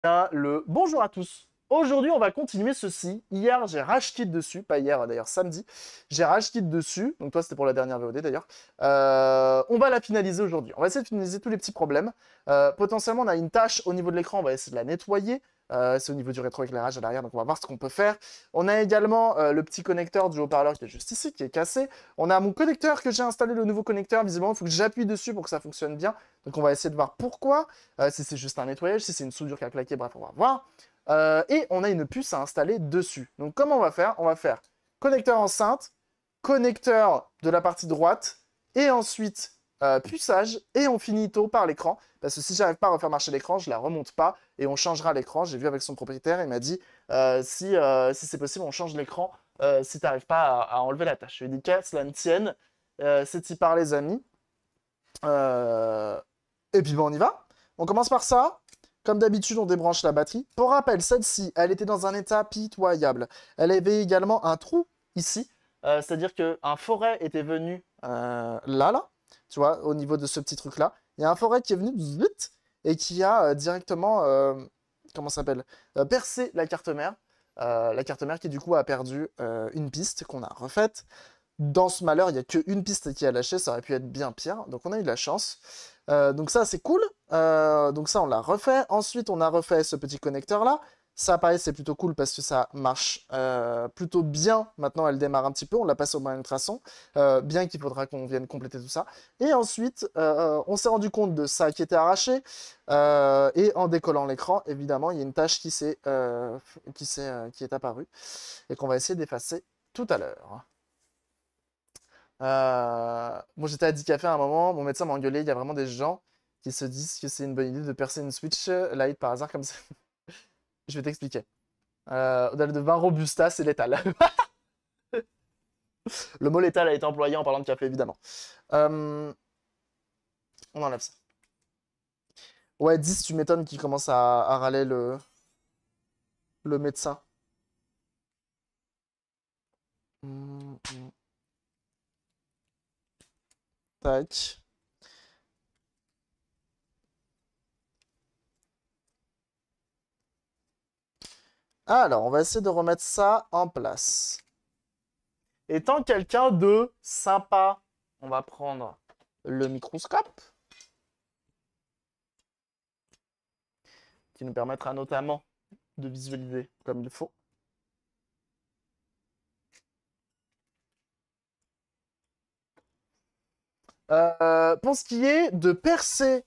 Bien, le bonjour à tous. Aujourd'hui, on va continuer ceci. Hier, j'ai rage quit dessus, pas hier d'ailleurs, samedi. J'ai rage quit dessus. Donc toi, c'était pour la dernière VOD d'ailleurs. On va la finaliser aujourd'hui. On va essayer de finaliser tous les petits problèmes. Potentiellement, on a une tâche au niveau de l'écran. On va essayer de la nettoyer. C'est au niveau du rétroéclairage à l'arrière, donc on va voir ce qu'on peut faire. On a également le petit connecteur du haut-parleur qui est juste ici, qui est cassé. On a mon connecteur que j'ai installé, le nouveau connecteur. Visiblement, il faut que j'appuie dessus pour que ça fonctionne bien. Donc on va essayer de voir pourquoi. Si c'est juste un nettoyage, si c'est une soudure qui a claqué, bref, on va voir. Et on a une puce à installer dessus. Donc comment on va faire? On va faire connecteur enceinte, connecteur de la partie droite, et ensuite puçage, et on finito par l'écran. Parce que si j'arrive pas à refaire marcher l'écran, je la remonte pas, et on changera l'écran. J'ai vu avec son propriétaire, il m'a dit, si c'est possible, on change l'écran si tu n'arrives pas à enlever la tâche. Je lui ai dit qu'à cela ne tienne, c'est y par les amis. Et puis on y va. On commence par ça. Comme d'habitude, on débranche la batterie. Pour rappel, celle-ci, elle était dans un état pitoyable. Elle avait également un trou ici. C'est-à-dire qu'un forêt était venu là, tu vois, au niveau de ce petit truc-là. Il y a un forêt qui est venu et qui a directement, comment ça s'appelle, percé la carte mère. La carte mère qui du coup a perdu une piste qu'on a refaite. Dans ce malheur, il n'y a qu'une piste qui a lâché, ça aurait pu être bien pire, donc on a eu de la chance. Donc ça, c'est cool. Donc ça, on l'a refait. Ensuite, on a refait ce petit connecteur-là. Ça, pareil, c'est plutôt cool parce que ça marche plutôt bien. Maintenant, elle démarre un petit peu. On l'a passé au moyen ultrason. Bien qu'il faudra qu'on vienne compléter tout ça. Et ensuite, on s'est rendu compte de ça qui était arraché. Et en décollant l'écran, évidemment, il y a une tâche qui est apparue et qu'on va essayer d'effacer tout à l'heure. Bon, j'étais à 10 cafés à un moment, mon médecin m'a engueulé. Il y a vraiment des gens qui se disent que c'est une bonne idée de percer une Switch Lite par hasard comme ça. Je vais t'expliquer. Au-delà de 20 Robusta, c'est létal. Le mot létal a été employé en parlant de café, évidemment. Euh, on enlève ça. Ouais, 10, tu m'étonnes qu'il commence à râler le médecin. Tac. Alors, on va essayer de remettre ça en place. Étant quelqu'un de sympa, on va prendre le microscope, qui nous permettra notamment de visualiser comme il faut. Pour ce qui est de percer,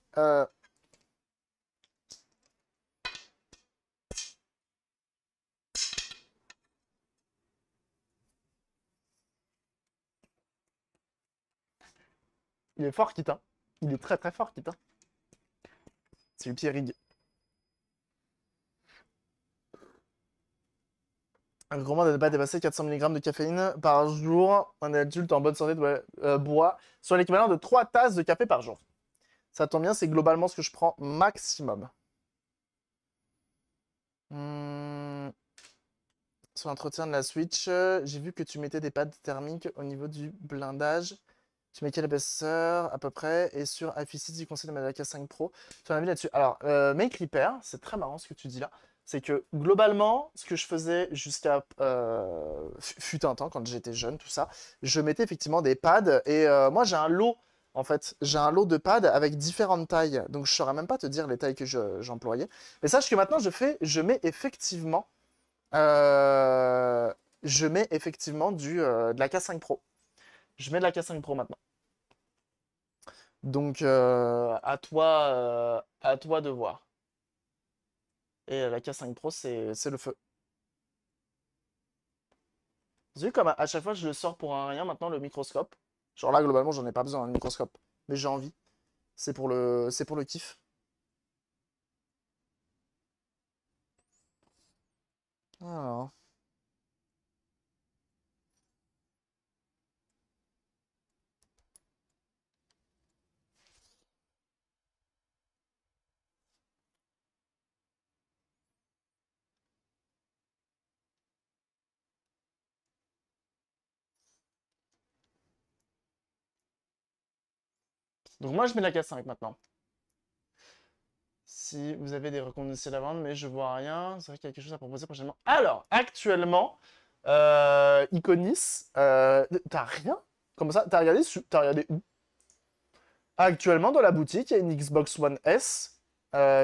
il est fort, Kita. Il est très très fort, Kita. C'est le Pierrig. Un recommande de ne pas dépasser 400 mg de caféine par jour. Un adulte en bonne santé doit, boit sur l'équivalent de 3 tasses de café par jour. Ça tombe bien, c'est globalement ce que je prends maximum. Hmm. Sur l'entretien de la Switch, j'ai vu que tu mettais des pads thermiques au niveau du blindage. Tu mets quelle épaisseur à peu près? Et sur iFixit, tu conseilles de mettre la K5 Pro. Tu as un avis là-dessus? Alors, Make Repair, c'est très marrant ce que tu dis là. C'est que globalement, ce que je faisais jusqu'à fut un temps, quand j'étais jeune, tout ça, je mettais effectivement des pads. Et moi, j'ai un lot, en fait. J'ai un lot de pads avec différentes tailles. Donc, je ne saurais même pas te dire les tailles que j'employais. Mais sache que maintenant, je mets effectivement, euh, de la K5 Pro. Je mets de la K5 Pro maintenant. Donc, à toi de voir. Et la K5 Pro, c'est le feu. Vous avez vu comme à chaque fois, je le sors pour un rien maintenant, le microscope. Genre là, globalement, j'en ai pas besoin, un microscope. Mais j'ai envie. C'est pour le kiff. Alors. Donc moi, je mets la K5 maintenant. si vous avez des recommandations à vendre, mais je vois rien. C'est vrai qu'il y a quelque chose à proposer prochainement. Alors, actuellement, Iconis, t'as rien? Comme ça, t'as regardé où? Actuellement, dans la boutique, il y a une Xbox One S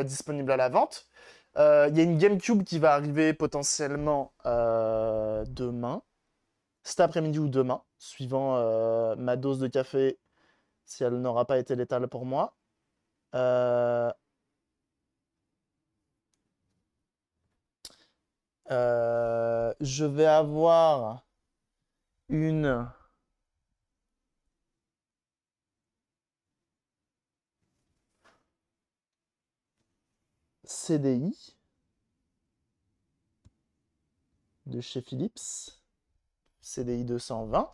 disponible à la vente. Il y a une GameCube qui va arriver potentiellement demain, cet après-midi ou demain, suivant ma dose de café, si elle n'aura pas été létale pour moi. Euh, je vais avoir une CDI de chez Philips, CDI 220.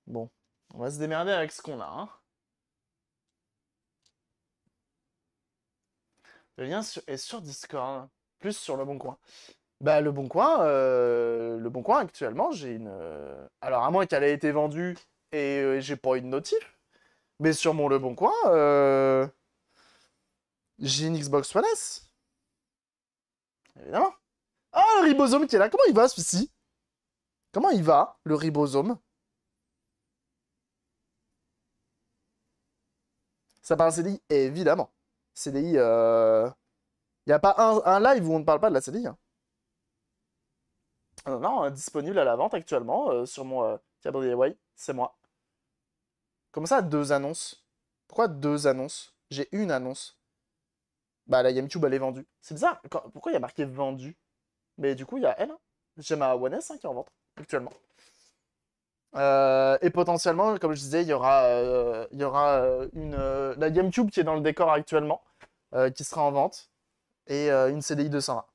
Bon, on va se démerder avec ce qu'on a, hein. Le lien est sur Discord, plus sur Le Bon Coin. Bah, Le Bon Coin actuellement, j'ai une. Alors, à moins qu'elle ait été vendue et j'ai pas eu de notif, mais sur mon Le Bon Coin, j'ai une Xbox One S, évidemment. Ah, le ribosome qui est là, comment il va celui-ci? Comment il va, le ribosome? Ça parle CDI, évidemment. CDI, y a pas un live où on ne parle pas de la CDI, hein. Non, non, disponible à la vente actuellement sur mon Cabriolet Way, c'est moi. Comment ça, deux annonces? Pourquoi deux annonces? J'ai une annonce. Bah, la GameCube, elle est vendue. C'est bizarre, pourquoi il y a marqué vendu? Mais du coup, il y a elle, hein. J'ai ma One S hein, qui est en vente actuellement. Et potentiellement, comme je disais, il y aura la GameCube qui est dans le décor actuellement, qui sera en vente, et une CDI 220.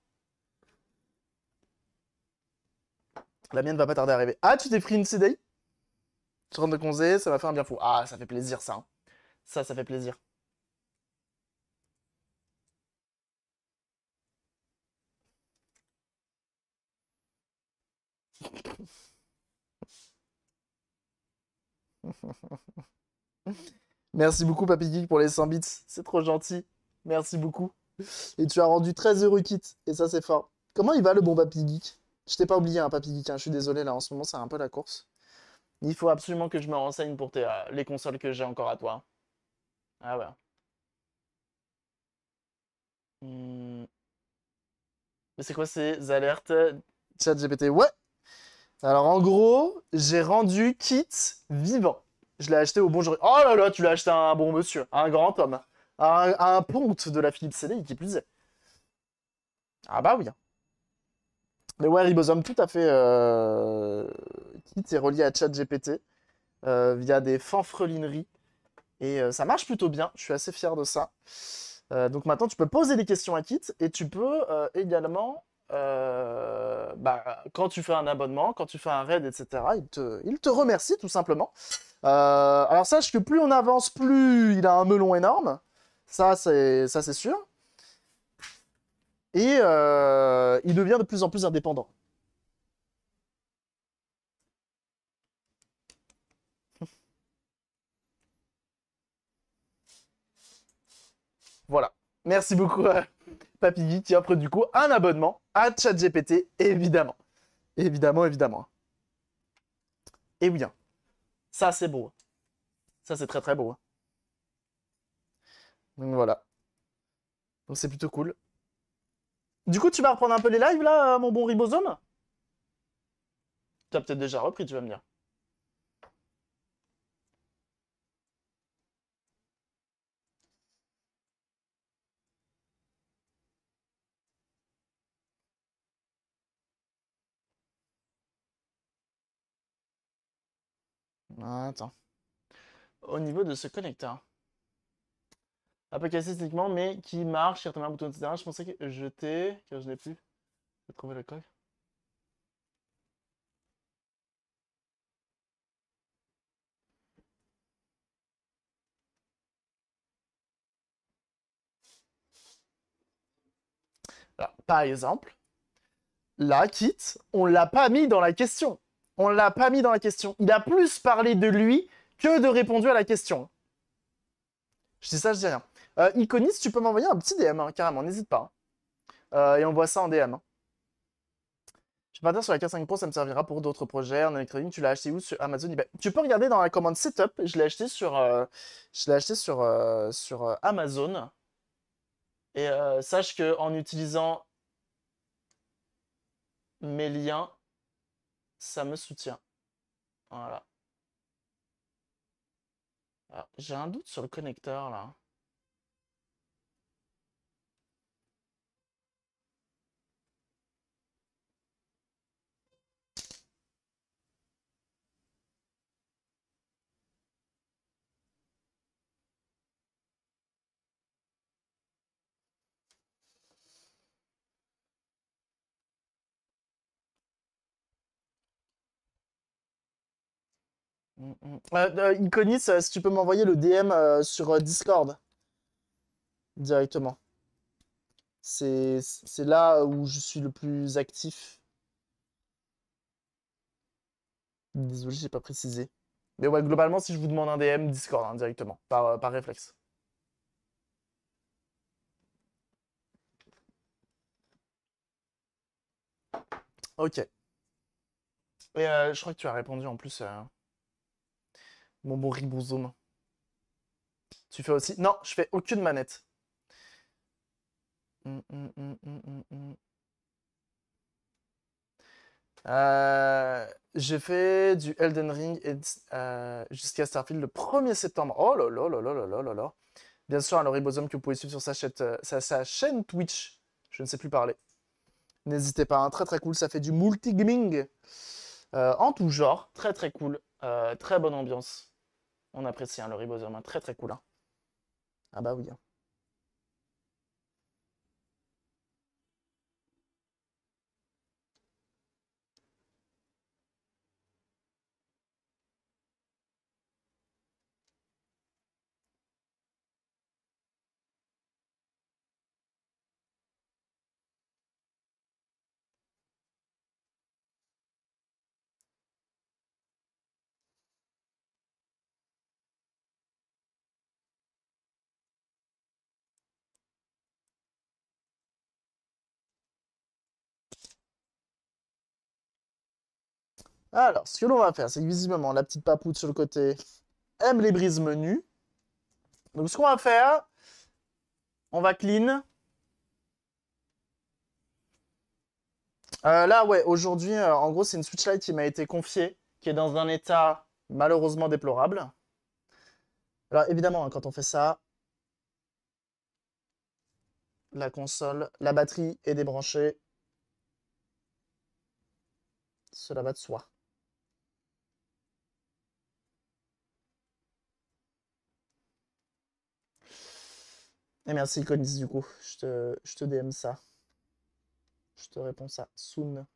La mienne va pas tarder à arriver. Ah, tu t'es pris une CDI? Tu rentres de congé, ça m'a fait un bien fou. Ah, ça fait plaisir, ça, hein. Ça fait plaisir. Merci beaucoup, Papy Geek, pour les 100 bits. C'est trop gentil. Merci beaucoup. Et tu as rendu 13 euros kit. Et ça, c'est fort. Comment il va, le bon Papy Geek? Je t'ai pas oublié, hein, Papy Geek, hein. Je suis désolé, là, en ce moment, c'est un peu la course. Il faut absolument que je me renseigne pour les consoles que j'ai encore à toi. Ah ouais. Hmm. Mais c'est quoi ces alertes ChatGPT? Ouais. Alors, en gros, j'ai rendu kit vivant. Je l'ai acheté au bon jour. Oh là là, tu l'as acheté à un bon monsieur, à un grand homme. À un ponte de la Philips CDI, qui plus est. Ah bah oui. Mais ouais, Ribosome, tout à fait. Kit est relié à ChatGPT via des fanfrelineries. Et ça marche plutôt bien. Je suis assez fier de ça. Donc maintenant, tu peux poser des questions à Kit et tu peux également, bah, quand tu fais un abonnement, quand tu fais un raid, etc., il te remercie tout simplement. Alors sache que plus on avance, plus il a un melon énorme. Ça c'est sûr. Et il devient de plus en plus indépendant. Voilà. Merci beaucoup à Papy Guy qui offre du coup un abonnement à ChatGPT, évidemment. Évidemment, évidemment. Et oui, hein. Ça c'est beau. Ça c'est très très beau. Donc voilà. Donc c'est plutôt cool. Du coup, tu vas reprendre un peu les lives là, mon bon ribosome? Tu as peut-être déjà repris, tu vas me dire. Ah, attends. Au niveau de ce connecteur. Un peu cassé techniquement, mais qui marche, qui retombe un bouton, etc. Je pensais que jeter, car je n'ai plus. J'ai trouvé le coq. Alors, par exemple, Là, Kit, on l'a pas mis dans la question. On l'a pas mis dans la question. Il a plus parlé de lui que de répondu à la question. Je dis ça, je dis rien. Iconis, tu peux m'envoyer un petit DM, hein, carrément, n'hésite pas. Et on voit ça en DM. Hein. Je vais partir sur la K5 Pro, ça me servira pour d'autres projets. En électronique, tu l'as acheté où sur Amazon eBay. Tu peux regarder dans la commande Setup. Je l'ai acheté sur Amazon. Et sache que en utilisant mes liens, ça me soutient. Voilà. J'ai un doute sur le connecteur là. Iconis, si tu peux m'envoyer le DM sur Discord directement. C'est là où je suis le plus actif. Désolé, j'ai pas précisé. Mais ouais, globalement, si je vous demande un DM, Discord hein, directement, par réflexe. Ok. Et je crois que tu as répondu en plus, mon bon ribosome. Tu fais aussi... Non, je fais aucune manette. J'ai fait du Elden Ring jusqu'à Starfield le 1er septembre. Oh là là là là là là là là. Bien sûr, un ribosome que vous pouvez suivre sur sa chaîne Twitch. Je ne sais plus parler. N'hésitez pas, hein, très très cool. Ça fait du multi-gaming en tout genre. Très très cool. Très bonne ambiance. On apprécie hein, le ribosome. Hein, très très cool. Hein. Ah bah oui. Hein. Alors, ce que l'on va faire, c'est que visiblement, la petite papoute sur le côté aime les brises menus. Donc, ce qu'on va faire, on va clean. Là, ouais, aujourd'hui, en gros, c'est une Switch Lite qui m'a été confiée, qui est dans un état malheureusement déplorable. Alors, évidemment, hein, quand on fait ça, la console, la batterie est débranchée. Cela va de soi. Et merci, Iconis, du coup. Je te DM ça. Je te réponds ça. Soon.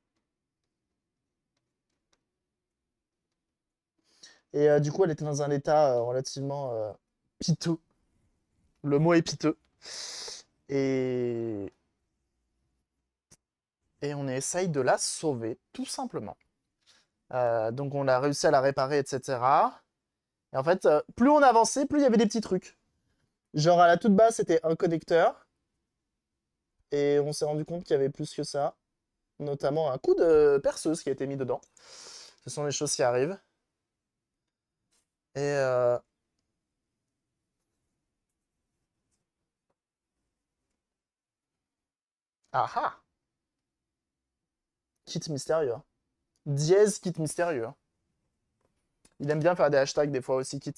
Et du coup, elle était dans un état relativement piteux. Le mot est piteux. Et... Et on essaye de la sauver, tout simplement. Donc on a réussi à la réparer, etc. Et en fait, plus on avançait, plus il y avait des petits trucs. Genre à la toute base, c'était un connecteur. Et on s'est rendu compte qu'il y avait plus que ça. Notamment un coup de perceuse qui a été mis dedans. Ce sont des choses qui arrivent. Et ah ah! Kit mystérieux. Dièse kit mystérieux. Il aime bien faire des hashtags des fois aussi, Kit.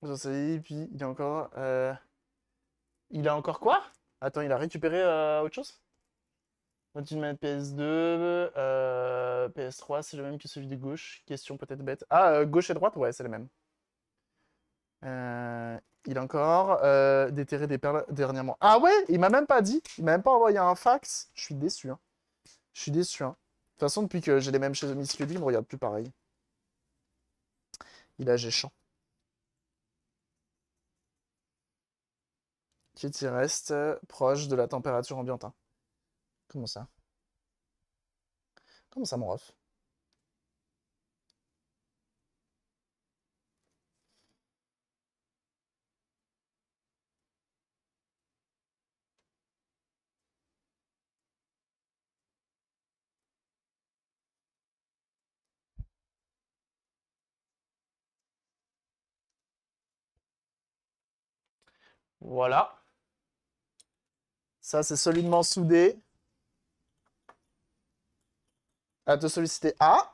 J'en sais, puis il est encore... Il a encore quoi? Attends, il a récupéré autre chose? Une manette PS2, PS3, c'est le même que celui de gauche. Question peut-être bête. Ah, gauche et droite, ouais, c'est le même. Il a encore déterré des perles dernièrement. Ah ouais, il m'a même pas dit. Il m'a même pas envoyé un fax. Je suis déçu. Hein. Je suis déçu. Hein. De toute façon, depuis que j'ai les mêmes chemises que lui, il me regarde plus pareil. Il a géchant. qui reste proche de la température ambiante. Hein. Comment ça? Comment ça, mon ref? Voilà. Ça, c'est solidement soudé. À te solliciter. Ah!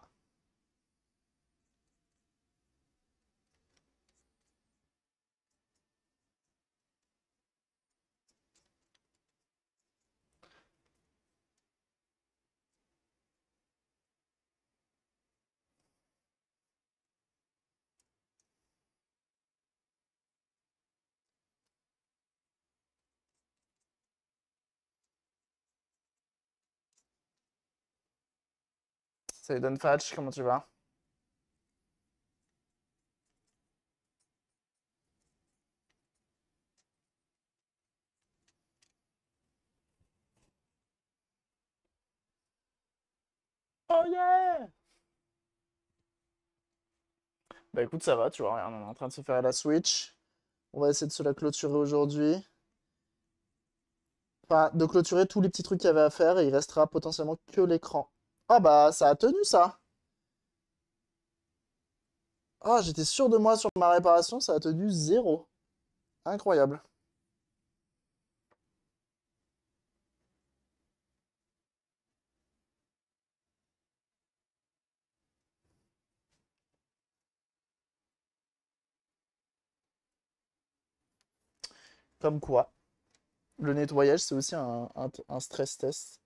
Salut Don Fatch, comment tu vas? Oh yeah! Bah écoute, ça va, tu vois, regarde, on est en train de se faire la Switch. On va essayer de se la clôturer aujourd'hui. Enfin, de clôturer tous les petits trucs qu'il y avait à faire et il restera potentiellement que l'écran. Ah bah, ça a tenu ça! Ah, j'étais sûr de moi sur ma réparation, ça a tenu zéro. Incroyable. Comme quoi, le nettoyage, c'est aussi un stress test.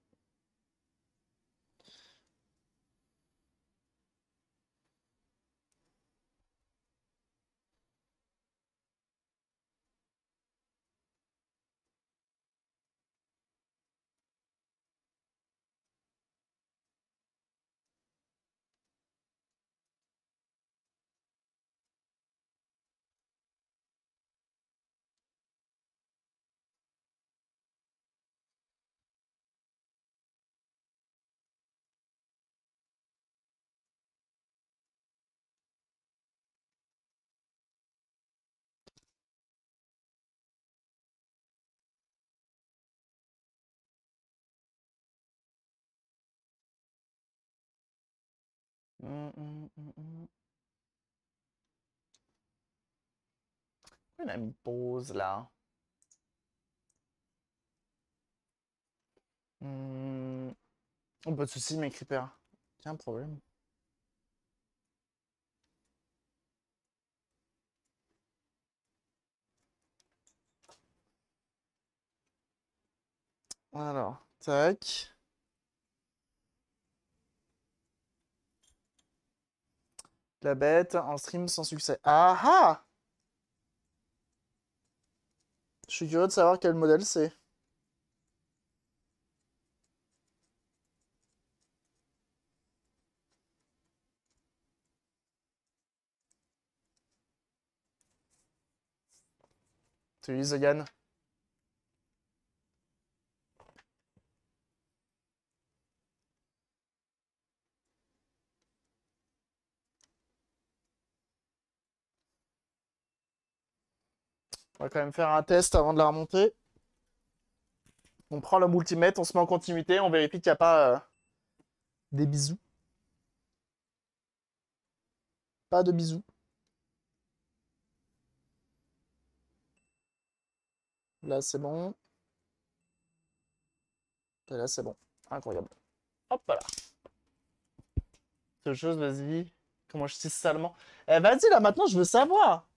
Hum, hum, hum, hum. On a mis pause là. Hum. Oh, pas de soucis, mes creepers. Aucun problème. Alors, tac. La bête en stream sans succès. Ah ah! Je suis curieux de savoir quel modèle c'est. Tu utilises Yann. On va quand même faire un test avant de la remonter. On prend le multimètre, on se met en continuité, on vérifie qu'il n'y a pas des bisous. Pas de bisous. Là, c'est bon. Et là, c'est bon. Incroyable. Hop là. Cette chose, vas-y. Comment je tisse salement. Eh, vas-y, là, maintenant, je veux savoir.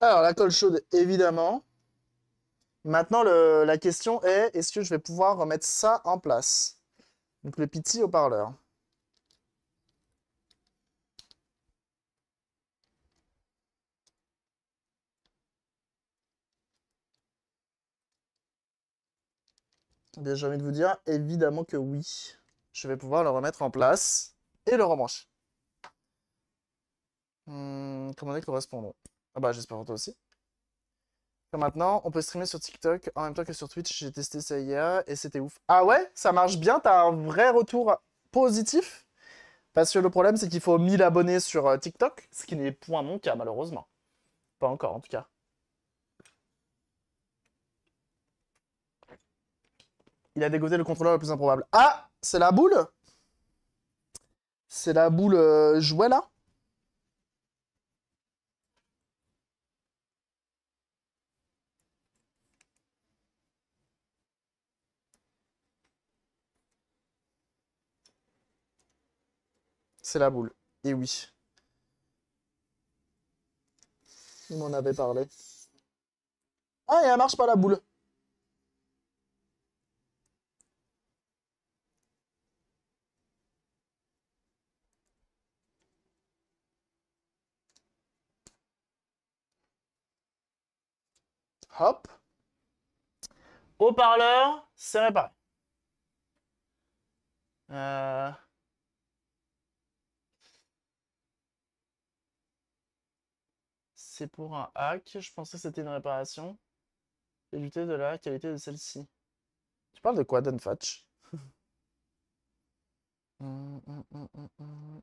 Alors, la colle chaude, évidemment. Maintenant, la question est, est-ce que je vais pouvoir remettre ça en place? Donc, le petit haut-parleur. Eh bien, j'ai envie de vous dire, évidemment que oui. Je vais pouvoir le remettre en place et le rebrancher. Commander correspondant. Ah bah, j'espère pour toi aussi. Maintenant, on peut streamer sur TikTok en même temps que sur Twitch. J'ai testé ça hier et c'était ouf. Ah ouais? Ça marche bien? T'as un vrai retour positif? Parce que le problème, c'est qu'il faut 1000 abonnés sur TikTok, ce qui n'est point mon cas, malheureusement. Pas encore, en tout cas. Il a dégoté le contrôleur le plus improbable. Ah! C'est la boule? C'est la boule jouet, là? C'est la boule. Et oui. Il m'en avait parlé. Ah, et elle marche pas, la boule. Hop. Haut-parleur, c'est réparé. Euh... C'est pour un hack. Je pensais que c'était une réparation. Éviter de la qualité de celle-ci. Tu parles de quoi, Dunfatch? Hum, hum, hum, hum, hum.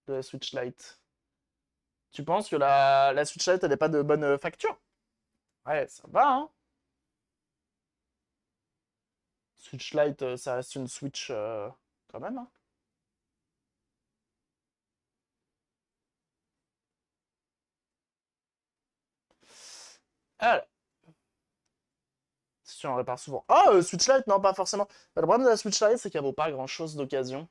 De la Switch Lite. Tu penses que la Switch Lite, elle n'est pas de bonne facture? Ouais, ça va, hein. Switch Lite, ça reste une Switch quand même, hein. Alors, si tu en répares souvent. Ah, Switch Lite, non, pas forcément. Bah, le problème de la Switch Lite, c'est qu'elle vaut pas grand-chose d'occasion.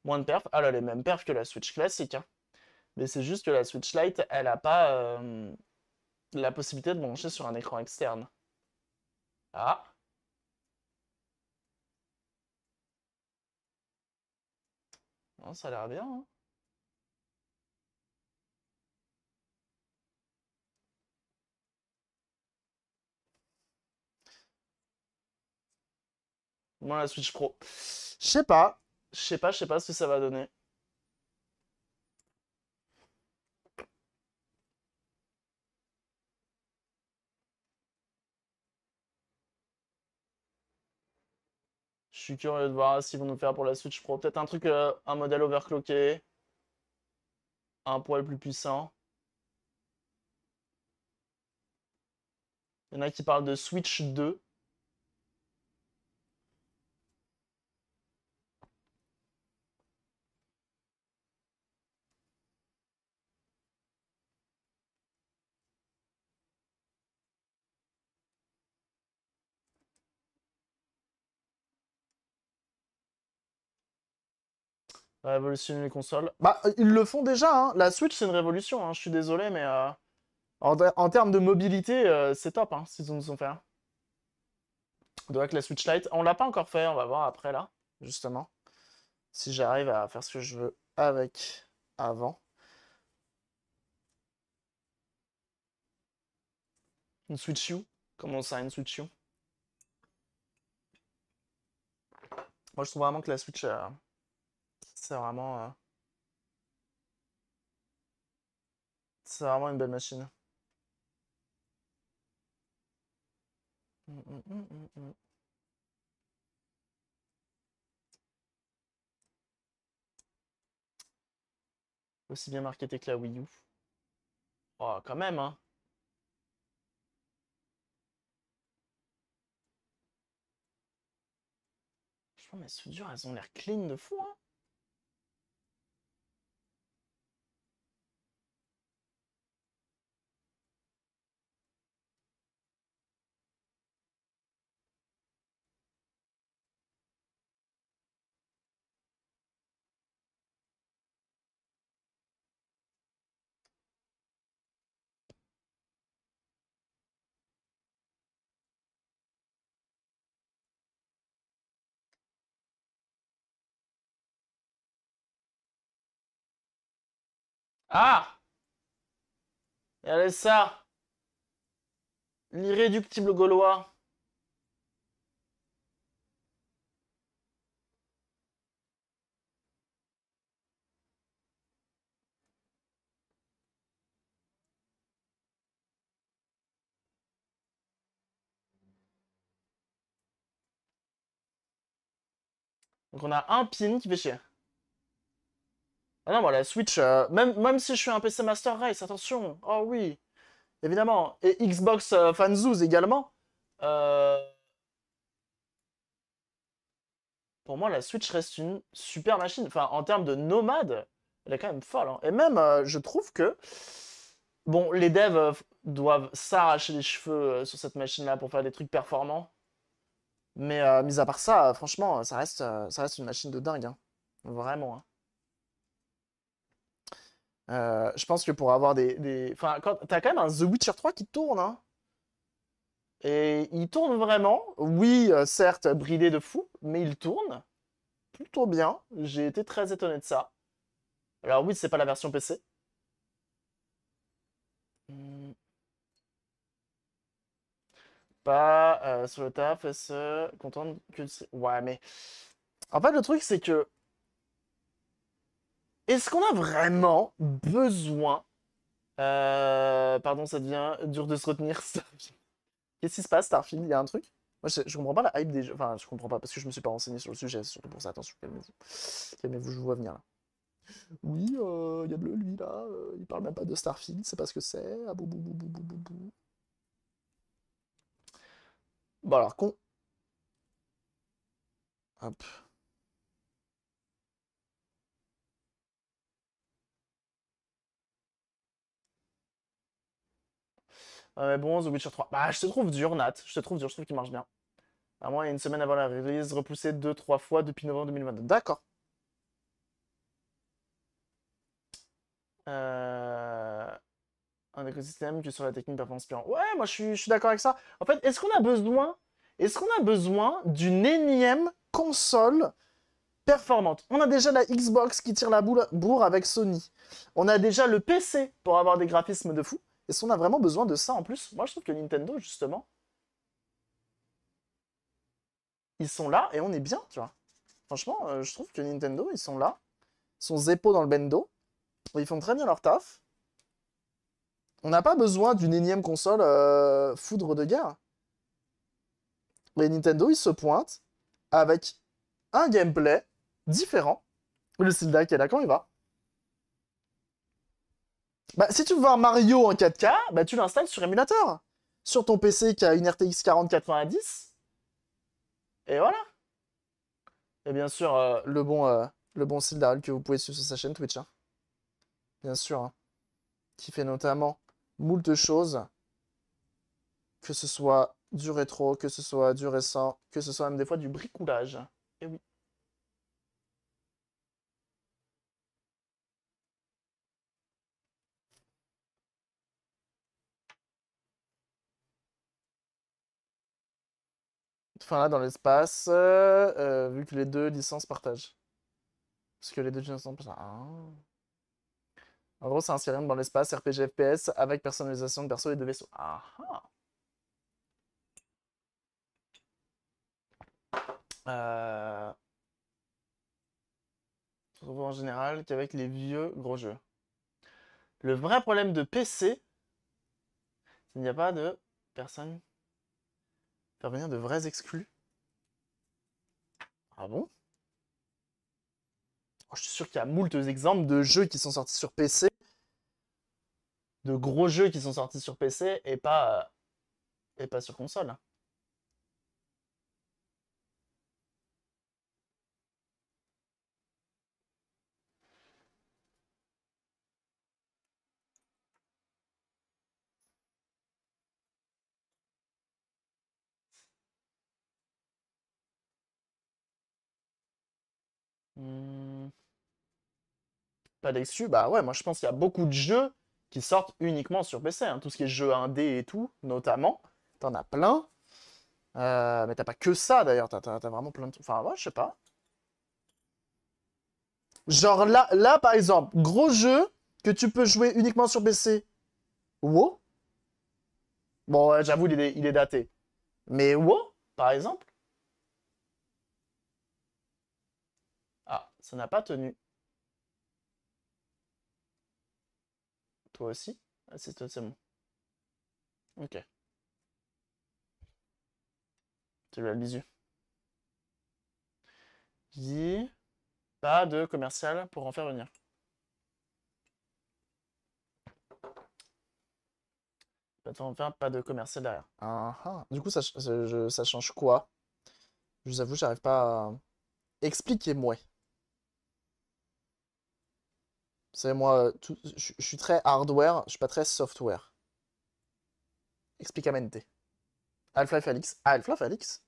Moins de perf. Ah, elle a les mêmes perfs que la Switch classique, hein. Mais c'est juste que la Switch Lite, elle a pas la possibilité de brancher sur un écran externe. Ah, non, ça a l'air bien, hein. Moi, la Switch Pro. Je sais pas. Je sais pas ce que ça va donner. Je suis curieux de voir ce qu'ils vont nous faire pour la Switch Pro. Peut-être un truc, un modèle overclocké, un poil plus puissant. Il y en a qui parlent de Switch 2. Révolutionner les consoles. Bah, ils le font déjà, hein. La Switch, c'est une révolution, hein. Je suis désolé, mais en termes de mobilité, c'est top, hein, ce qu'ils nous ont fait, hein. On doit que la Switch Lite, on l'a pas encore fait, on va voir après, là, justement. Si j'arrive à faire ce que je veux avec avant. Une Switch U? Comment ça, une Switch U? Moi, je trouve vraiment que la Switch, c'est c'est vraiment une belle machine. Mm, mm, mm, mm, mm. Aussi bien marketé que la Wii U. Oh, quand même, hein. Franchement, mes soudures, elles ont l'air clean de fou, hein. Ah! Regardez ça! L'irréductible gaulois. Donc on a un pin qui fait chier. Ah non, moi la Switch, même si je suis un PC Master Race, attention. Oh oui, évidemment. Et Xbox Fanzouz également. Euh, Pour moi, la Switch reste une super machine. Enfin, en termes de nomade, elle est quand même folle, hein. Et même, je trouve que... Bon, les devs doivent s'arracher les cheveux sur cette machine-là pour faire des trucs performants. Mais mis à part ça, franchement, ça reste une machine de dingue, hein. Vraiment, hein. Je pense que pour avoir Enfin, t'as quand même un The Witcher 3 qui tourne, hein. Et il tourne vraiment. Oui, certes, bridé de fou, mais il tourne plutôt bien. J'ai été très étonné de ça. Alors oui, c'est pas la version PC. Hmm, Pas sur le taf, SE, content que... Ouais, mais... En fait, le truc, c'est que... Est-ce qu'on a vraiment besoin... Pardon, ça devient dur de se retenir. Qu'est-ce qui se passe, Starfield? Il y a un truc? Moi, je comprends pas la hype des jeux. Enfin, je comprends pas parce que je me suis pas renseigné sur le sujet. C'est surtout pour ça. Attention, calmez-vous. Calmez-vous, je vous vois venir là. Oui, il y a Bleu, lui, là. Il parle même pas de Starfield. C'est pas ce que c'est. Ah, bou, bou, bou, bou, bou, bou, bou. Bon, alors, Hop. Mais bon, The Witcher 3. Bah, je te trouve dur, Nat. Je te trouve dur. Je trouve qu'il marche bien. À moins, il y a une semaine avant la release, repoussé 2-3 fois depuis novembre 2022. D'accord. Euh, un écosystème que sur la technique performance pure. Ouais, moi je suis d'accord avec ça. En fait, est-ce qu'on a besoin d'une énième console performante? On a déjà la Xbox qui tire la bourre avec Sony. On a déjà le PC pour avoir des graphismes de fou. Est-ce qu'on a vraiment besoin de ça en plus? Moi, je trouve que Nintendo, justement, ils sont là et on est bien, tu vois. Franchement, je trouve que Nintendo, ils sont là. Ils sont zépo dans le bendo. Ils font très bien leur taf. On n'a pas besoin d'une énième console foudre de guerre. Et Nintendo, ils se pointent avec un gameplay différent. Le Zelda qui est là quand il va. Bah, si tu veux voir Mario en 4K, bah, tu l'installes sur émulateur. Sur ton PC qui a une RTX 4090. Et voilà. Et bien sûr, le bon Zelda que vous pouvez suivre sur sa chaîne Twitch, hein. Bien sûr, hein. Qui fait notamment moult choses. Que ce soit du rétro, que ce soit du récent, que ce soit même des fois du bricolage. Et oui. Enfin là, dans l'espace, vu que les deux licences partagent. Parce que les deux licences partagent. Ah. En gros, c'est un Skyrim dans l'espace, RPG FPS, avec personnalisation de perso et de vaisseaux. Ah ah. Euh... Je trouve en général qu'avec les vieux gros jeux. Le vrai problème de PC, c'est qu'il n'y a pas de personnes faire venir de vrais exclus. Ah bon? Oh, je suis sûr qu'il y a moult exemples de jeux qui sont sortis sur PC, de gros jeux qui sont sortis sur PC et pas sur console. Hmm, Pas d'exclus? Bah ouais, moi je pense qu'il y a beaucoup de jeux qui sortent uniquement sur PC, hein. Tout ce qui est jeux indé et tout, notamment. T'en as plein. Mais t'as pas que ça d'ailleurs, t'as vraiment plein de trucs. Enfin, ouais, je sais pas. Genre là, par exemple, gros jeu que tu peux jouer uniquement sur PC. WoW. Bon, j'avoue, il est daté. Mais WoW, par exemple. Ah, ça n'a pas tenu. Toi aussi? Ah, c'est toi, c'est bon. Ok. Tu lui as le bisu. Dis pas de commercial pour en faire venir. Pas de commercial derrière. Ah, ah. Du coup, ça change quoi? Je vous avoue, j'arrive pas à... Expliquez-moi. Vous savez, moi, je suis très hardware, je suis pas très software. Explicamente. Half-Life Alyx. Ah, Half-Life Alyx?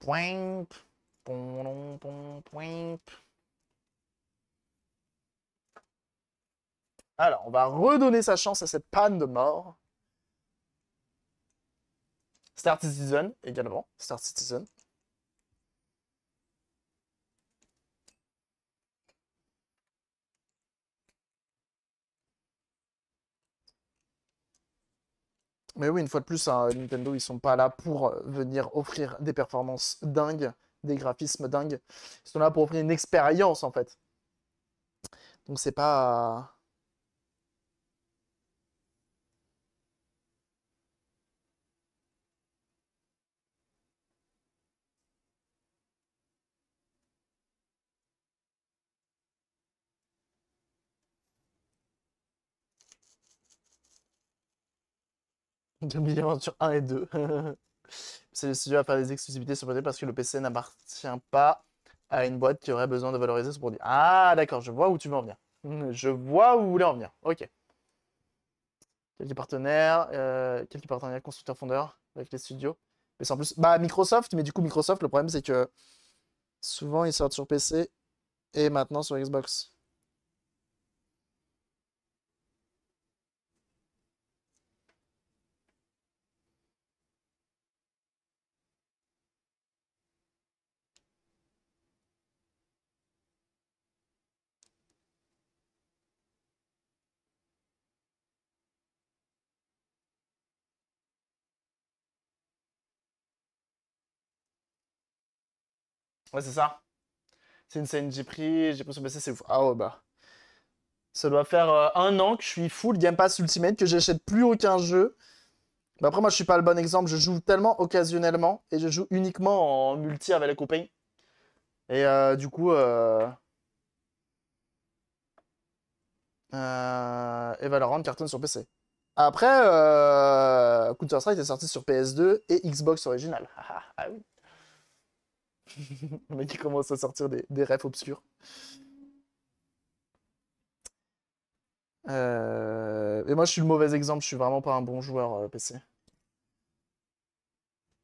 Point. Pom, pom, point. Alors, on va redonner sa chance à cette panne de mort. Star Citizen également. Star Citizen. Mais oui, une fois de plus, hein, Nintendo, ils sont pas là pour venir offrir des performances dingues, des graphismes dingues. Ils sont là pour offrir une expérience, en fait. Donc c'est pas... Demi Aventure 1 et 2. C'est le studio à faire des exclusivités sur PC parce que le PC n'appartient pas à une boîte qui aurait besoin de valoriser ce produit. Ah, d'accord, je vois où tu veux en venir. Je vois où vous voulez en venir. Ok. Quelques partenaires constructeurs-fondeurs avec les studios. Mais c'est en plus, bah Microsoft, mais du coup Microsoft, le problème c'est que souvent ils sortent sur PC et maintenant sur Xbox. Ouais, c'est ça. C'est une scène, j'ai pris sur PC, c'est ouf. Ah ouais, bah. Ça doit faire 1 an que je suis full Game Pass Ultimate, que j'achète plus aucun jeu. Mais après, moi, je suis pas le bon exemple. Je joue tellement occasionnellement et je joue uniquement en multi avec les copains. Et du coup, et Valorant cartonne sur PC. Après, Counter-Strike est sorti sur PS2 et Xbox original. Ah oui. Le mec qui commence à sortir des refs obscurs. Et moi, je suis le mauvais exemple. Je suis vraiment pas un bon joueur PC.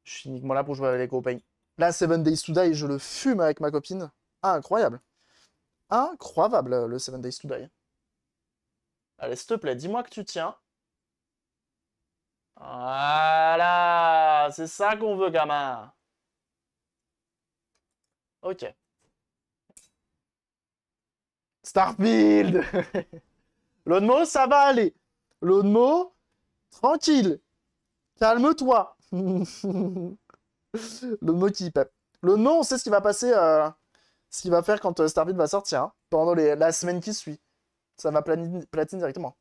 Je suis uniquement là pour jouer avec les copains. Là, Seven Days to Die, je le fume avec ma copine. Ah, incroyable. Incroyable, le Seven Days to Die. Allez, s'il te plaît, dis-moi que tu tiens. Voilà, c'est ça qu'on veut, gamin. Ok. Starfield. L'Onmo, ça va aller. L'Onmo, tranquille. Calme-toi. L'Onmo qui pep. L'Onmo, on sait ce qui va passer, ce qu'il va faire quand Starfield va sortir, hein, pendant la semaine qui suit. Ça va platine directement.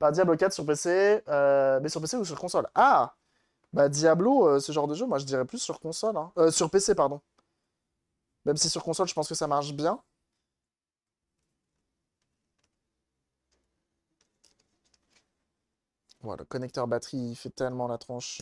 Bah, Diablo 4 sur PC, mais sur PC ou sur console? Ah! Bah, Diablo, ce genre de jeu, moi je dirais plus sur console, hein. Sur PC, pardon. Même si sur console, je pense que ça marche bien. Voilà, le connecteur batterie, il fait tellement la tronche.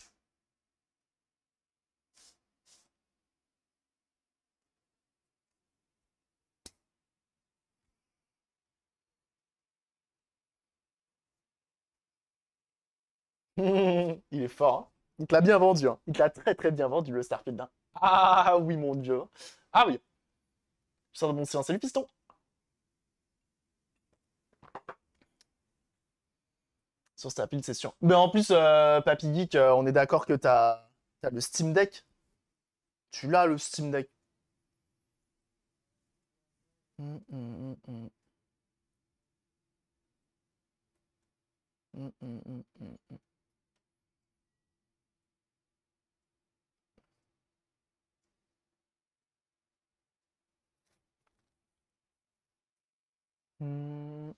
Il est fort, hein. Il te l'a bien vendu, hein. Il te l'a très très bien vendu, le Starfield, hein. Ah oui, mon dieu. Ah oui. Je sors de mon silence, salut piston. Sur Starfield, c'est sûr. Mais en plus, Papy Geek, on est d'accord que t'as le Steam Deck. Tu l'as, le Steam Deck. Hum, hum, hum, hum, hum, hum, hum, hum, hum.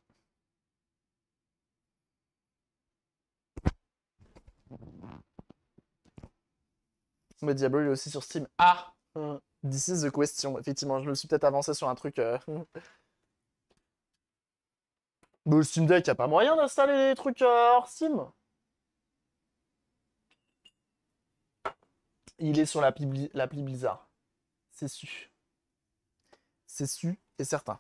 Mais Diablo, il est aussi sur Steam. Ah! This is the question. Effectivement, je me suis peut-être avancé sur un truc. Mais le Steam Deck, y a pas moyen d'installer des trucs hors Steam? Il est sur l'appli Blizzard. C'est su. C'est su et certain.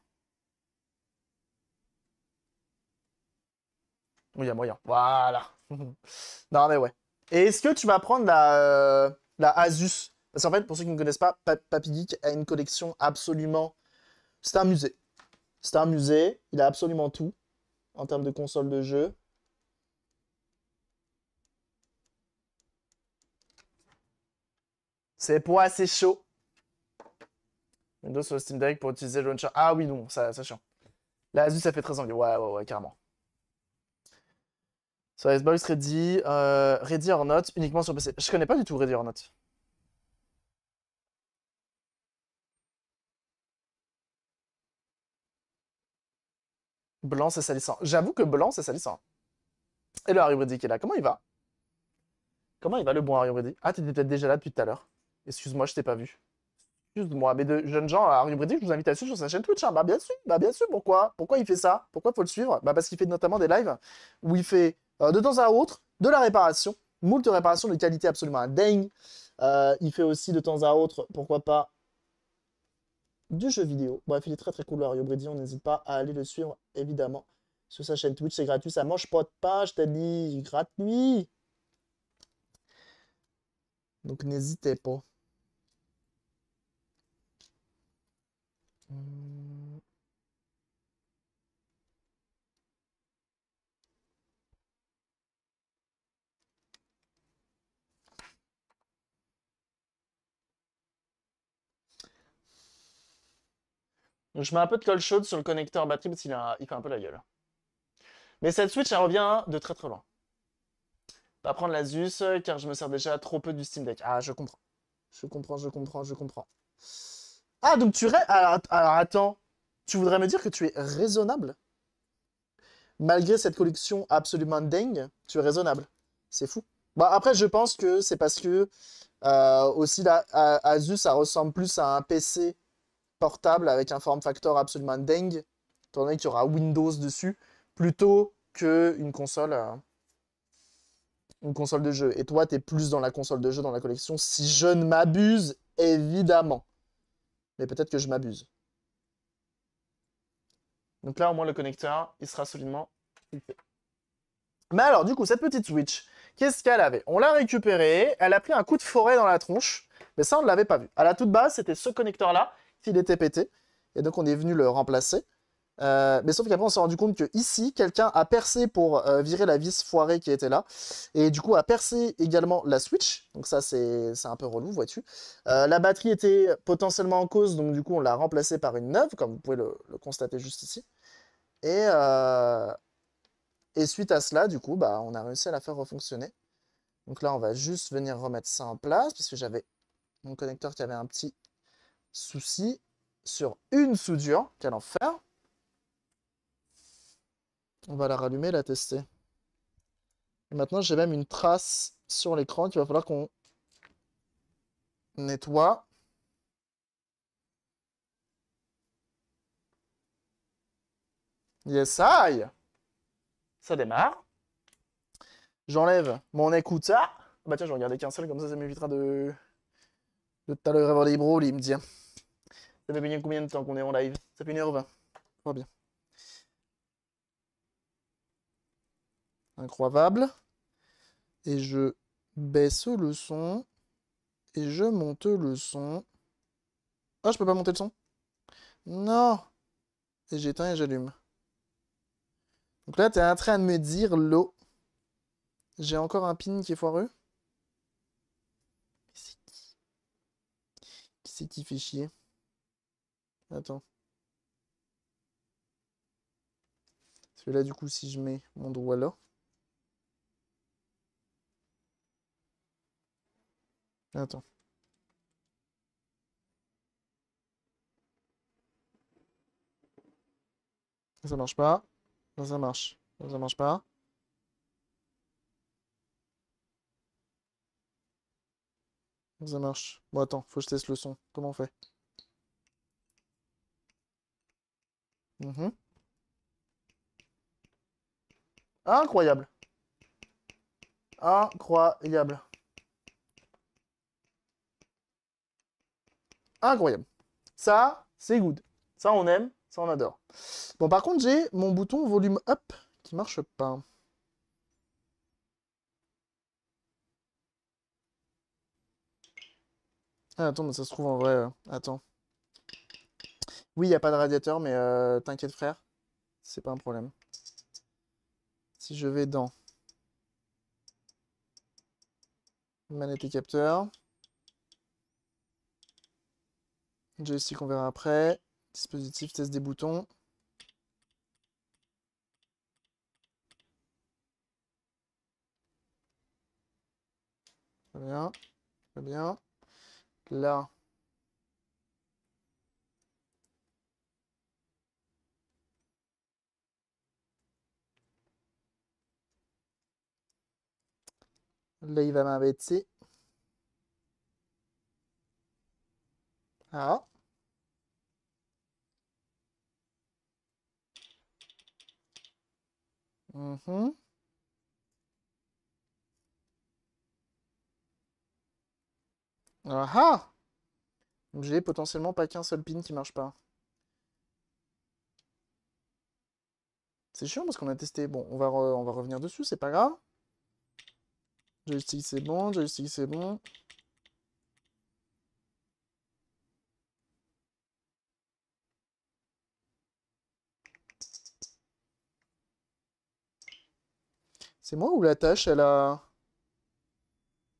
Oui, il y a moyen. Voilà. Non, mais ouais. Et est-ce que tu vas prendre la Asus? Parce qu'en fait, pour ceux qui ne connaissent pas, Papy Geek a une collection absolument... C'est un musée. C'est un musée. Il a absolument tout en termes de console de jeu. C'est pas assez chaud. Windows sur le Steam Deck pour utiliser le launcher. Ah oui, non, ça chiant. La Asus, ça fait très envie. Ouais, ouais, ouais, carrément. Sur Xbox Ready or Not, uniquement sur PC. Je connais pas du tout Ready or Not. Blanc, c'est salissant. J'avoue que blanc, c'est salissant. Et le Harry Brady qui est là, comment il va? Comment il va le bon Harry Brady? Ah, t'étais peut-être déjà là depuis tout à l'heure. Excuse-moi, je t'ai pas vu. Excuse-moi, mais de jeunes gens, Harry Brady, je vous invite à suivre sur sa chaîne Twitch. Hein. Bah bien sûr, pourquoi? Pourquoi il fait ça? Pourquoi faut le suivre? Bah parce qu'il fait notamment des lives où il fait de temps à autre de la réparation, moult réparations de qualité absolument dingue. Il fait aussi de temps à autre, pourquoi pas, du jeu vidéo. Bref, il est très très cool, Harry Brady, on n'hésite pas à aller le suivre, évidemment. Sur sa chaîne Twitch, c'est gratuit, ça mange pas de pain, je t'ai dit, gratuit. Donc n'hésitez pas. Donc je mets un peu de colle chaude sur le connecteur batterie parce qu'il fait un peu la gueule. Mais cette Switch, elle revient de très très loin. Pas prendre l'Asus car je me sers déjà trop peu du Steam Deck. Ah, je comprends. Je comprends. Ah, donc alors attends. Tu voudrais me dire que tu es raisonnable? Malgré cette collection absolument dingue, tu es raisonnable. C'est fou. Bon, après, je pense que c'est parce que aussi la Asus, ça ressemble plus à un PC portable avec un form factor absolument dingue, étant donné qu'il y aura Windows dessus, plutôt qu'une une console de jeu. Et toi, tu es plus dans la console de jeu dans la collection, si je ne m'abuse, évidemment. Mais peut-être que je m'abuse. Donc là, au moins, le connecteur, il sera solidement fixé. Mais alors, du coup, cette petite Switch, qu'est-ce qu'elle avait? On l'a récupérée, elle a pris un coup de forêt dans la tronche, mais ça, on ne l'avait pas vu. À la toute base, c'était ce connecteur-là, s'il était pété, et donc on est venu le remplacer. Mais sauf qu'après, on s'est rendu compte que ici, quelqu'un a percé pour virer la vis foirée qui était là, et du coup a percé également la Switch, donc ça, c'est un peu relou, vois-tu. La batterie était potentiellement en cause, donc du coup, on l'a remplacée par une neuve, comme vous pouvez le constater juste ici. Et, euh, et suite à cela, du coup, bah, on a réussi à la faire refonctionner. Donc là, on va juste venir remettre ça en place, parce que j'avais mon connecteur qui avait un petit souci sur une soudure. Quel enfer! On va la rallumer, la tester. Et maintenant, j'ai même une trace sur l'écran qu'il va falloir qu'on nettoie. Yes, aïe! Ça démarre. J'enlève mon écouteur. Bah tiens, je vais regarder qu'un seul, comme ça m'évitera de tout à l'heure avoir des bros, il me dit. Ça fait bien combien de temps qu'on est en live? Ça fait 1h20. Très bien. Incroyable. Et je baisse le son. Et je monte le son. Ah, je peux pas monter le son? Non! Et j'éteins et j'allume. Donc là, tu es en train de me dire, l'eau, J'ai encore un pin qui est foireux. C'est qui? Qui c'est qui fait chier? Attends. Parce que là, du coup, si je mets mon doigt là. Attends. Ça marche pas. Ça marche. Ça marche pas. Ça marche. Bon, attends, faut que je teste le son. Comment on fait? Mhm. Incroyable. Incroyable. Incroyable. Ça, c'est good. Ça, on aime. Ça, on adore. Bon, par contre, j'ai mon bouton volume up qui marche pas. Ah, attends, mais ça se trouve en vrai. Attends. Oui, il n'y a pas de radiateur, mais t'inquiète, frère. C'est pas un problème. Si je vais dans manette et capteur, joystick, on verra après. Dispositif, test des boutons. Très bien. Très bien. Là. Là, il va m'embêter. Ah. Mhm. Ah ah. Donc j'ai potentiellement pas qu'un seul pin qui marche pas. C'est chiant parce qu'on a testé. Bon, on va revenir dessus, c'est pas grave. Joystick c'est bon, joystick c'est bon. C'est moi ou la tâche elle a...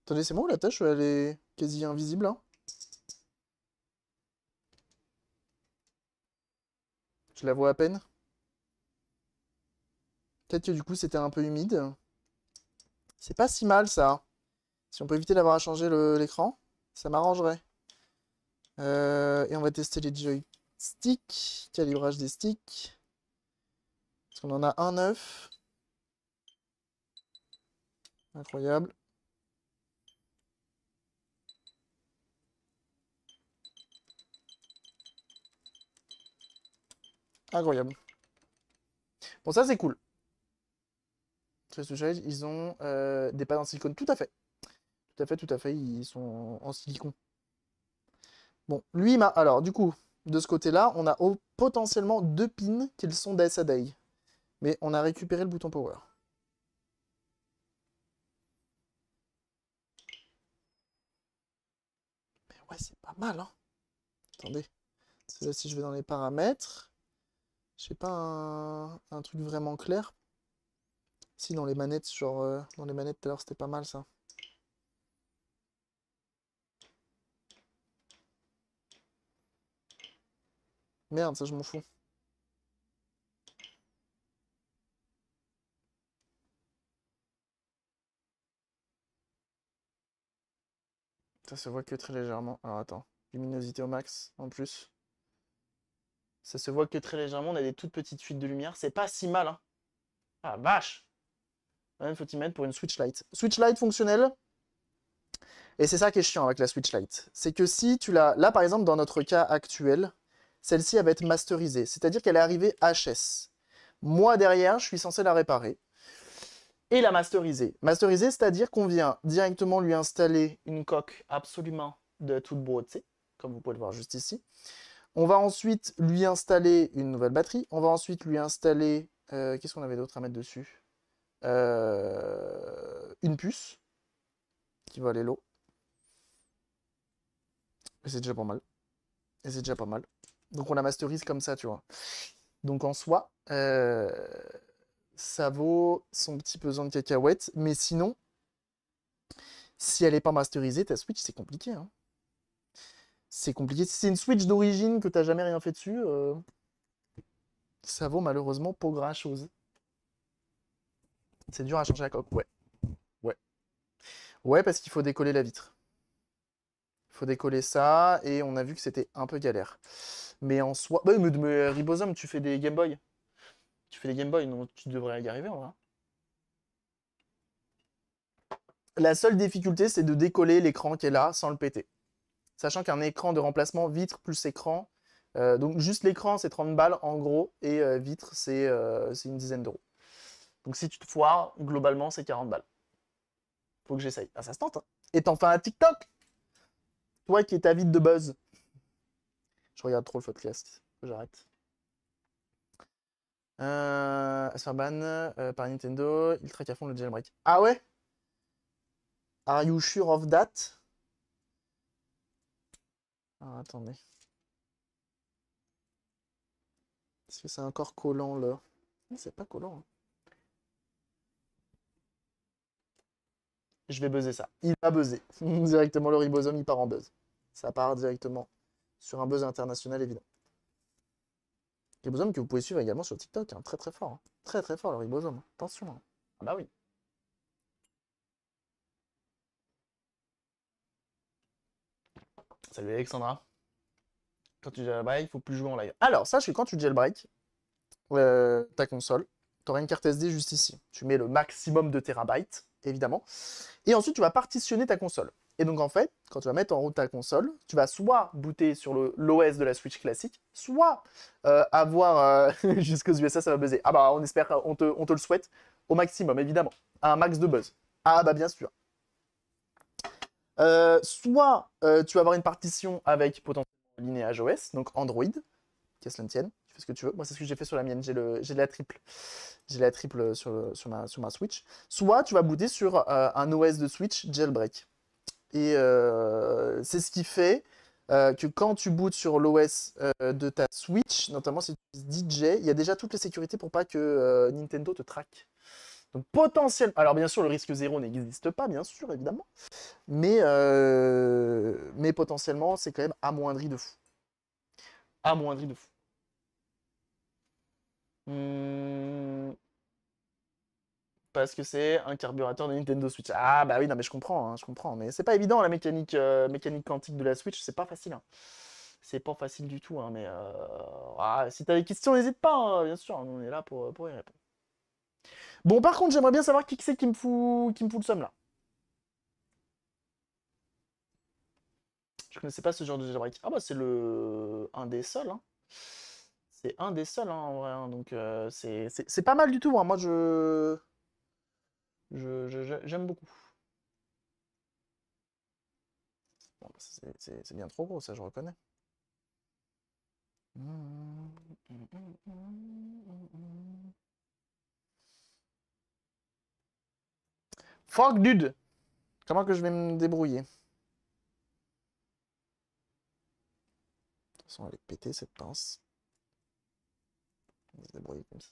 Attendez, c'est moi ou la tâche elle est quasi invisible hein? Je la vois à peine. Peut-être que du coup c'était un peu humide. C'est pas si mal ça. Si on peut éviter d'avoir à changer l'écran, ça m'arrangerait. Et on va tester les joysticks, calibrage des sticks. Parce qu'on en a un neuf. Incroyable. Incroyable. Bon, ça c'est cool. Ils ont des pads en silicone. Tout à fait. Tout à fait, tout à fait. Ils sont en silicone. Bon, lui, alors, du coup, de ce côté-là, on a potentiellement deux pins qui sont d'SADI. Mais on a récupéré le bouton power. Mais ouais, c'est pas mal, hein. Attendez. Là, si je vais dans les paramètres, j'ai pas un truc vraiment clair. Si, dans les manettes, genre, dans les manettes tout à l'heure, c'était pas mal, ça. Merde, ça, je m'en fous. Ça se voit que très légèrement. Alors, attends. Luminosité au max, en plus. Ça se voit que très légèrement. On a des toutes petites fuites de lumière. C'est pas si mal, hein. Ah, vache! Même faut y mettre pour une Switch Lite. Switch Lite fonctionnelle. Et c'est ça qui est chiant avec la Switch Lite. C'est que si tu l'as... Là, par exemple, dans notre cas actuel, celle-ci, elle va être masterisée. C'est-à-dire qu'elle est arrivée HS. Moi, derrière, je suis censé la réparer. Et la masteriser. Masteriser, c'est-à-dire qu'on vient directement lui installer une coque absolument de toute beauté, comme vous pouvez le voir juste ici. On va ensuite lui installer une nouvelle batterie. On va ensuite lui installer... Qu'est-ce qu'on avait d'autre à mettre dessus? Une puce qui va aller l'eau. Et c'est déjà pas mal. Et c'est déjà pas mal. Donc on la masterise comme ça, tu vois. Donc en soi, ça vaut son petit pesant de cacahuètes. Mais sinon, si elle n'est pas masterisée, ta Switch, c'est compliqué. Hein. C'est compliqué. Si c'est une Switch d'origine que t'as jamais rien fait dessus, ça vaut malheureusement pas grand-chose. C'est dur à changer la coque, ouais. Ouais. Ouais, parce qu'il faut décoller la vitre. Il faut décoller ça, et on a vu que c'était un peu galère. Mais en soi... Bah, mais Ribosome, tu fais des Game Boy. Tu fais des Game Boy, donc tu devrais y arriver, en vrai. La seule difficulté, c'est de décoller l'écran qui est là sans le péter. Sachant qu'un écran de remplacement, vitre plus écran, donc juste l'écran, c'est 30 balles en gros, et vitre, c'est une dizaine d'euros. Donc si tu te foires, globalement, c'est 40 balles. Faut que j'essaye. Ah, ça se tente, hein. Et t'en fais un TikTok. Toi qui es avide de buzz. Je regarde trop le podcast. J'arrête. À se faire ban par Nintendo, il traque à fond le jailbreak. Ah ouais? Are you sure of that? Ah, attendez. Est-ce que c'est encore collant là? C'est pas collant. Hein. Je vais buzzer ça. Il va buzzer. Directement, le ribosome, il part en buzz. Ça part directement sur un buzz international, évident. Ribosome que vous pouvez suivre également sur TikTok. Hein. Très très fort. Hein. Très très fort, le ribosome. Attention. Hein. Ah bah oui. Salut Alexandra. Quand tu jailbreak, il faut plus jouer en live. Alors, sache que quand tu jailbreak ta console, tu auras une carte SD juste ici. Tu mets le maximum de terabytes, évidemment. Et ensuite, tu vas partitionner ta console. Et donc, en fait, quand tu vas mettre en route ta console, tu vas soit booter sur l'OS de la Switch classique, soit avoir jusqu'aux USA, ça va buzzer. Ah bah, on espère, on te le souhaite au maximum, évidemment. Un max de buzz. Ah bah, bien sûr. Soit tu vas avoir une partition avec potentiellement linéage OS, donc Android, qu'à cela ne tienne, tu fais ce que tu veux. Moi, c'est ce que j'ai fait sur la mienne, j'ai la triple. J'ai la triple sur ma Switch. Soit tu vas booter sur un OS de Switch jailbreak. Et c'est ce qui fait que quand tu bootes sur l'OS de ta Switch, notamment si tu utilises DJ, il y a déjà toutes les sécurités pour pas que Nintendo te traque. Donc potentiellement, alors bien sûr le risque zéro n'existe pas, bien sûr, évidemment, mais potentiellement c'est quand même amoindri de fou. Amoindri de fou. Parce que c'est un carburateur de Nintendo Switch. Ah bah oui, non mais je comprends, hein, je comprends. Mais c'est pas évident la mécanique, mécanique quantique de la Switch, c'est pas facile. Hein. C'est pas facile du tout, hein, mais si t'as des questions, n'hésite pas, hein, bien sûr, on est là pour y répondre. Bon, par contre, j'aimerais bien savoir qui c'est qui me fout le somme là. Je connaissais pas ce genre de jailbreak. Ah bah c'est un des seuls, hein. C'est un des seuls, hein, en vrai. Hein, donc c'est pas mal du tout. Hein. Moi, j'aime beaucoup. Bon, bah, c'est bien trop gros, ça, je reconnais. Fuck, dude! Comment que je vais me débrouiller? De toute façon, elle est pétée, cette pince. On va se débrouiller comme ça.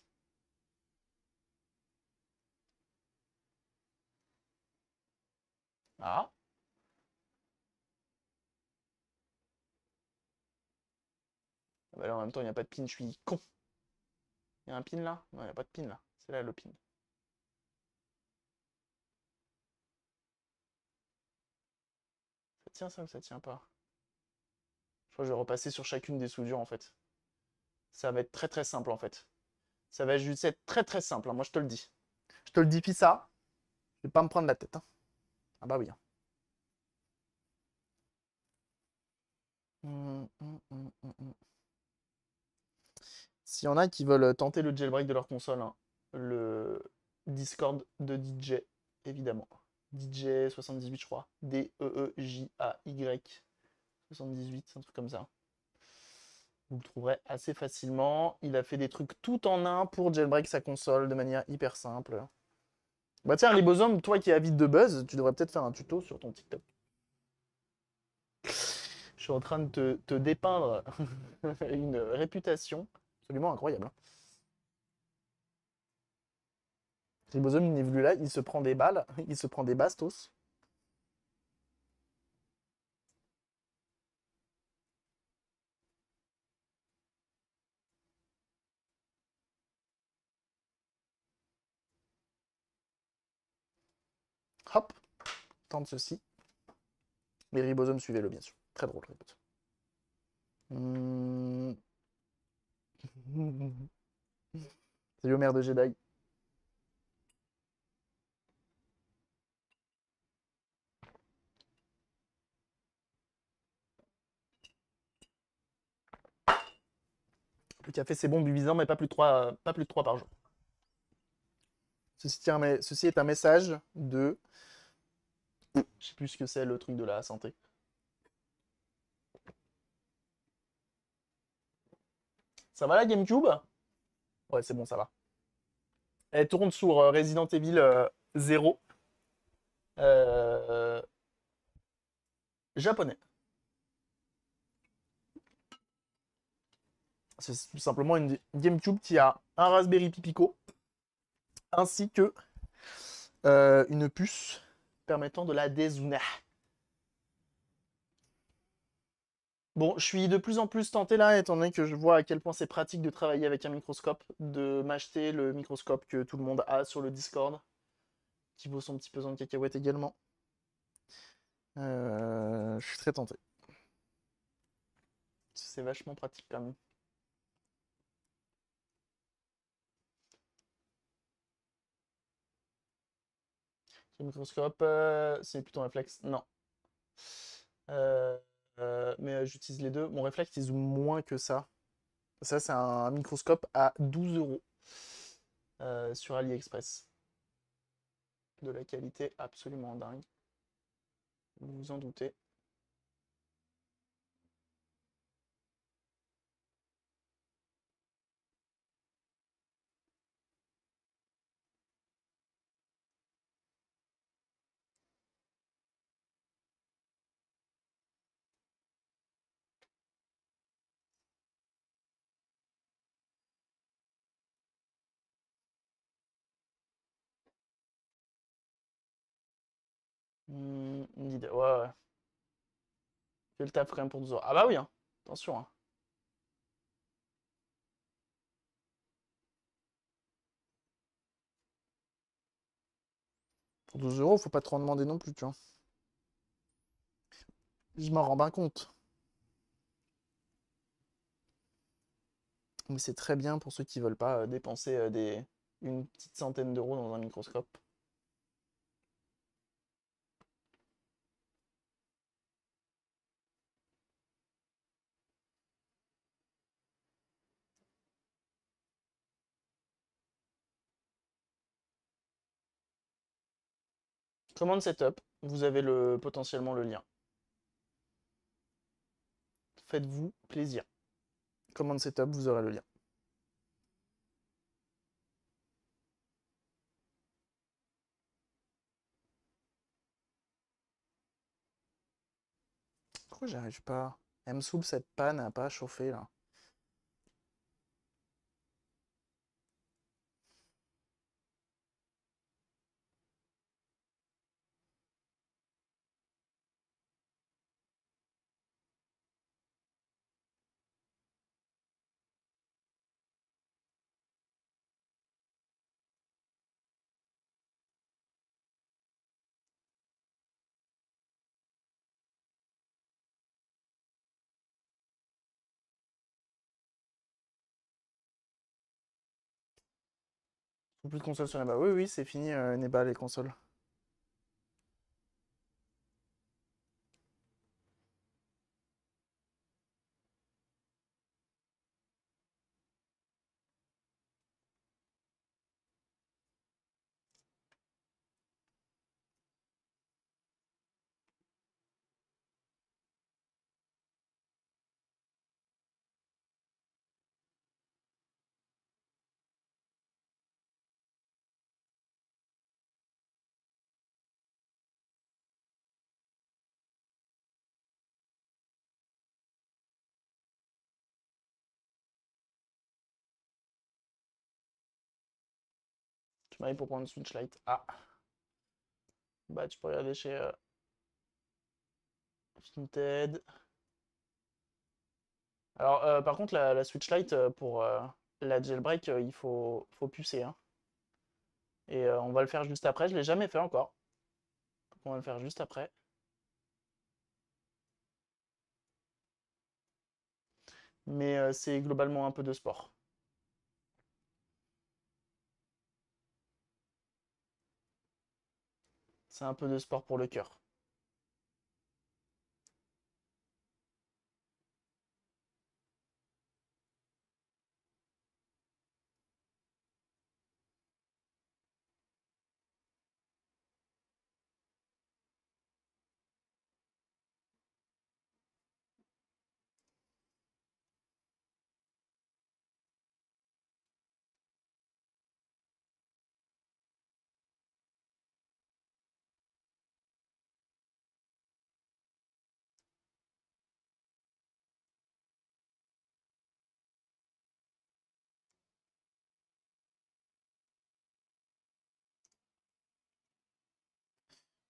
Ah! Bah là, en même temps, il n'y a pas de pin, je suis con. Il y a un pin là? Non, il n'y a pas de pin là. C'est là le pin. Ça tient ça ou ça tient pas? Je crois que je vais repasser sur chacune des soudures en fait. Ça va être très très simple en fait. Ça va juste être très très simple, hein, moi je te le dis. Je te le dis, puis ça, je vais pas me prendre la tête. Hein. Ah bah oui. Hein. S'il y en a qui veulent tenter le jailbreak de leur console, hein, le Discord de DJ, évidemment. DJ 78, je crois. D-E-E-J-A-Y 78, un truc comme ça. Vous le trouverez assez facilement. Il a fait des trucs tout en un pour jailbreak sa console de manière hyper simple. Bah tiens, Ribosome, toi qui es avide de buzz, tu devrais peut-être faire un tuto sur ton TikTok. Je suis en train de te dépeindre une réputation absolument incroyable. Hein. Ribosome, il n'est venu là, il se prend des balles, il se prend des bastos. Hop, tente ceci. Mais Ribosome, suivez-le, bien sûr. Très drôle, Ribosome. Hmm. Salut Homer de Jedi. Le café, c'est bon, buvisant, mais pas plus de 3, pas plus de 3 par jour. Ceci est un message de... Je sais plus ce que c'est, le truc de la santé. Ça va la GameCube? Ouais, c'est bon, ça va. Elle tourne sur Resident Evil 0. Euh, japonais. C'est tout simplement une GameCube qui a un Raspberry Pi Pico ainsi que une puce permettant de la dézoomer. Bon, je suis de plus en plus tenté là, étant donné que je vois à quel point c'est pratique de travailler avec un microscope, de m'acheter le microscope que tout le monde a sur le Discord, qui vaut son petit pesant de cacahuètes également. Je suis très tenté. C'est vachement pratique quand même. Le microscope, c'est plutôt un réflexe. Non. Euh, mais j'utilise les deux. Mon réflexe, il zoome moins que ça. Ça, c'est un microscope à 12 € sur AliExpress. De la qualité absolument dingue. Vous vous en doutez. Une idée. Ouais, ouais. Fais le taf quand même pour 12 euros. Ah bah oui, hein. Attention, hein. Pour 12 €, faut pas trop en demander non plus, tu vois. Je m'en rends bien compte. Mais c'est très bien pour ceux qui veulent pas dépenser une petite centaine d'euros dans un microscope. Commande setup, vous avez potentiellement le lien. Faites-vous plaisir. Commande setup, vous aurez le lien. Pourquoi j'arrive pas? Elle me saoule cette panne à pas chauffer là. Faut plus de consoles sur Neba. Oui, oui, c'est fini, Neba, les consoles. mailles pour prendre Switch Lite. Ah, bah tu peux regarder chez Vinted. Alors, par contre, la Switch Lite, pour la jailbreak, il faut pucer, hein. Et on va le faire juste après. Je l'ai jamais fait encore. Donc on va le faire juste après. Mais c'est globalement un peu de sport. C'est un peu de sport pour le cœur.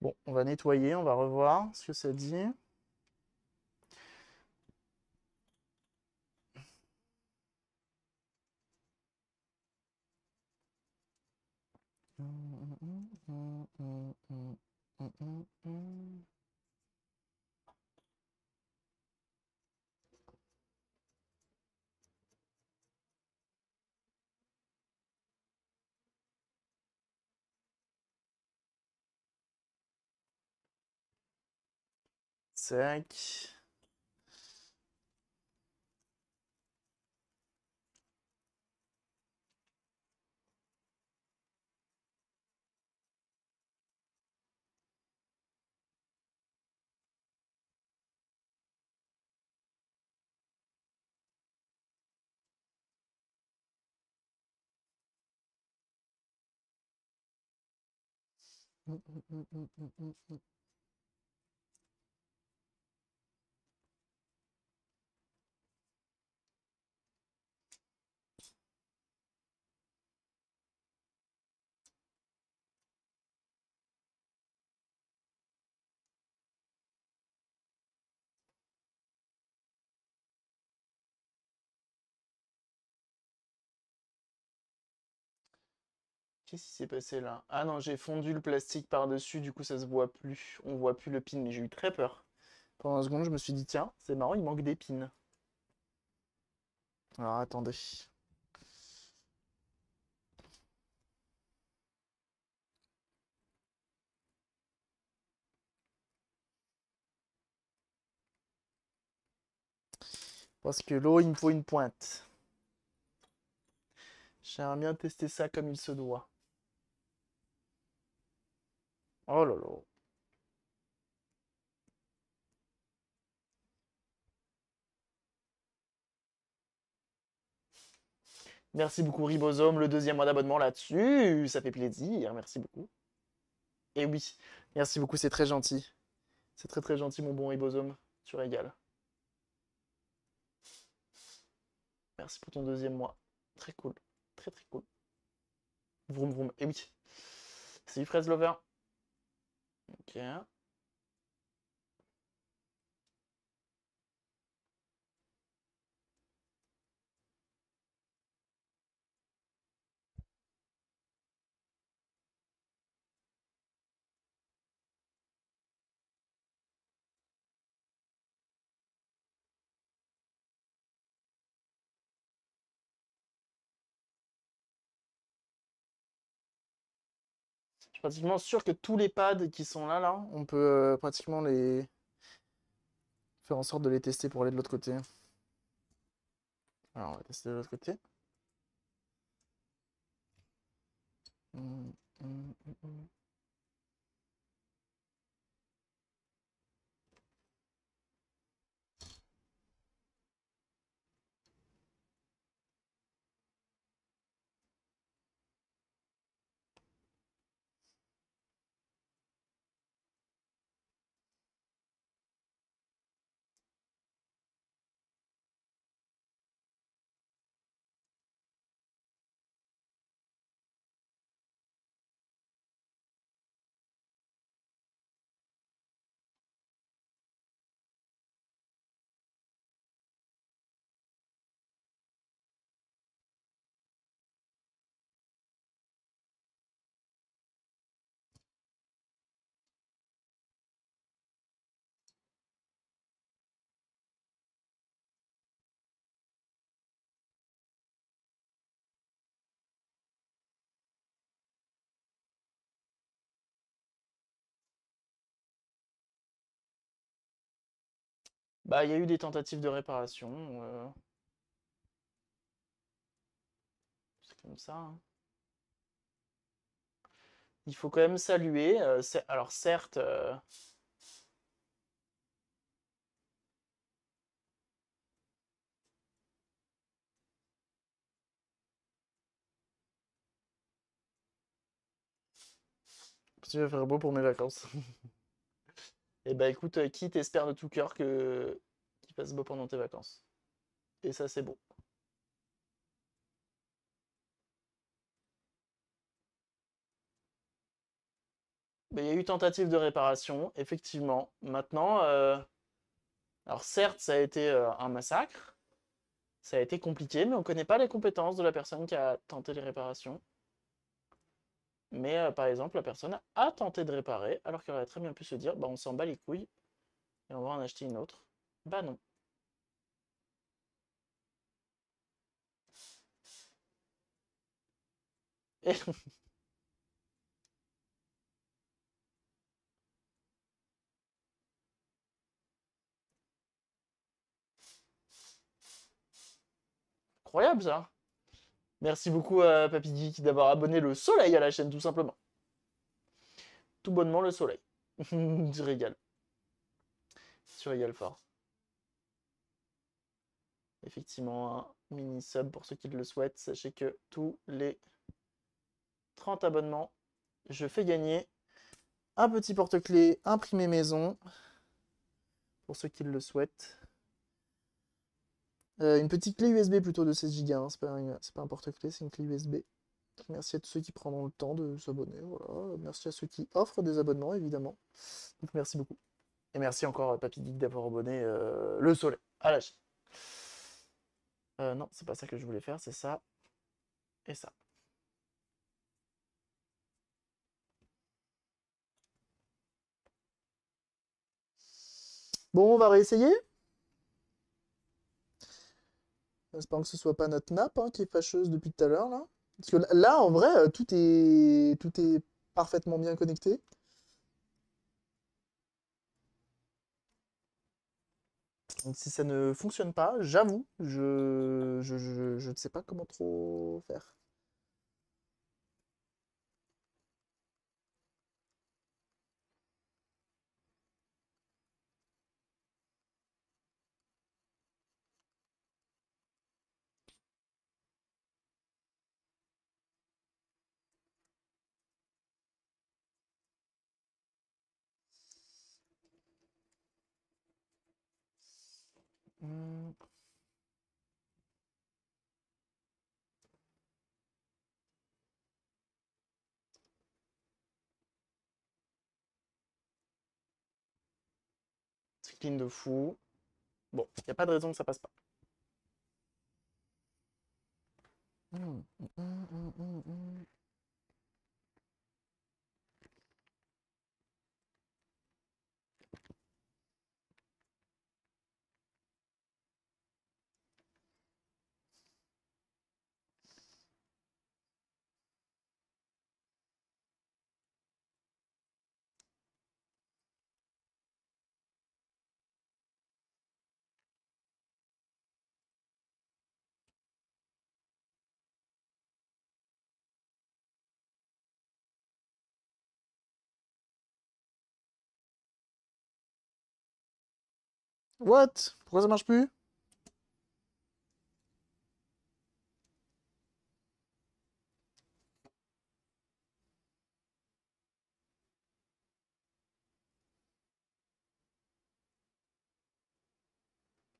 Bon, on va nettoyer, on va revoir ce que ça dit. Tac. Qu'est-ce qui s'est passé là? Ah non, j'ai fondu le plastique par-dessus, du coup ça se voit plus. On voit plus le pin, mais j'ai eu très peur. Pendant une seconde, je me suis dit, tiens, c'est marrant, il manque des pins. Alors attendez. Parce que l'eau, il me faut une pointe. J'aimerais bien tester ça comme il se doit. Oh là là. Merci beaucoup Ribosome, le deuxième mois d'abonnement là-dessus. Ça fait plaisir, merci beaucoup. Et oui, merci beaucoup, c'est très gentil. C'est très très gentil mon bon Ribosome. Tu régales. Merci pour ton deuxième mois. Très cool. Très très cool. Vroom vroom. Et oui. C'est Fraise Lover. Ok. Je suis pratiquement sûr que tous les pads qui sont là, on peut pratiquement les faire en sorte de les tester pour aller de l'autre côté. Alors on va tester de l'autre côté. Hum, hum, hum, hum. Bah, il y a eu des tentatives de réparation. C'est comme ça, hein. Il faut quand même saluer. Alors certes, il va faire beau pour mes vacances. Et bah écoute, qui t'espère de tout cœur que qu'il fasse beau pendant tes vacances. Et ça, c'est beau. Mais il y a eu tentative de réparation, effectivement. Maintenant, alors certes, ça a été un massacre, ça a été compliqué, mais on ne connaît pas les compétences de la personne qui a tenté les réparations. Mais par exemple, la personne a tenté de réparer, alors qu'elle aurait très bien pu se dire, bah on s'en bat les couilles, et on va en acheter une autre. Bah non. Et incroyable ça. Merci beaucoup à Papy Geek d'avoir abonné le soleil à la chaîne, tout simplement. Tout bonnement le soleil. Tu régales. Tu régales fort. Effectivement, un mini sub pour ceux qui le souhaitent. Sachez que tous les 30 abonnements, je fais gagner un petit porte-clés imprimé maison pour ceux qui le souhaitent. Une petite clé USB plutôt de 16 Go, hein. C'est pas un porte-clés, c'est une clé USB. Merci à tous ceux qui prendront le temps de s'abonner. Voilà. Merci à ceux qui offrent des abonnements, évidemment. Donc merci beaucoup. Et merci encore à Papy Geek d'avoir abonné le soleil à la chaîne. Non, c'est pas ça que je voulais faire, c'est ça et ça. Bon, on va réessayer. J'espère que ce soit pas notre nappe hein, qui est fâcheuse depuis tout à l'heure là. Parce que là, en vrai, tout est parfaitement bien connecté. Donc si ça ne fonctionne pas, j'avoue, je ne sais pas comment trop faire. Hmm, c'est clean de fou. Bon, il n'y a pas de raison que ça passe pas. Hmm. What? Pourquoi ça marche plus?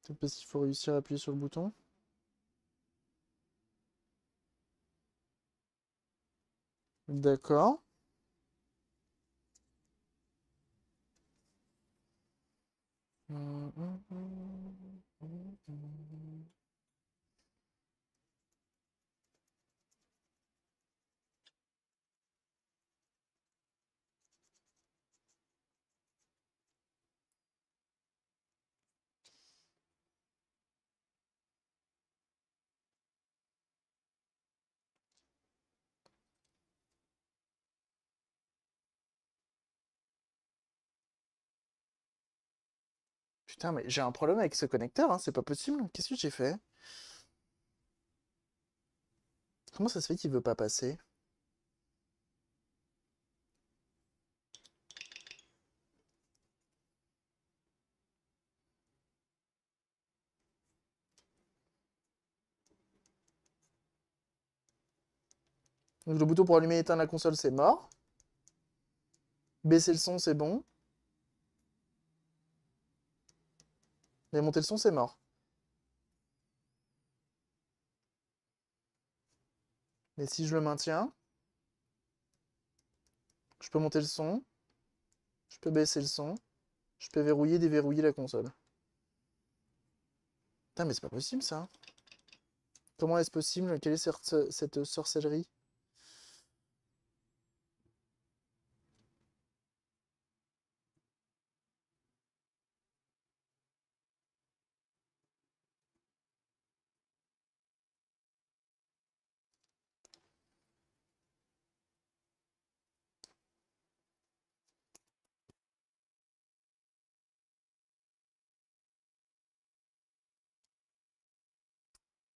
C'est parce qu'il faut réussir à appuyer sur le bouton. D'accord. Putain, mais j'ai un problème avec ce connecteur, hein, c'est pas possible. Qu'est-ce que j'ai fait? Comment ça se fait qu'il veut pas passer? Donc le bouton pour allumer et éteindre la console, c'est mort. Baisser le son, c'est bon. Mais monter le son, c'est mort. Mais si je le maintiens, je peux monter le son, je peux baisser le son, je peux verrouiller, déverrouiller la console. Putain, mais c'est pas possible ça. Comment est-ce possible? Quelle est cette sorcellerie?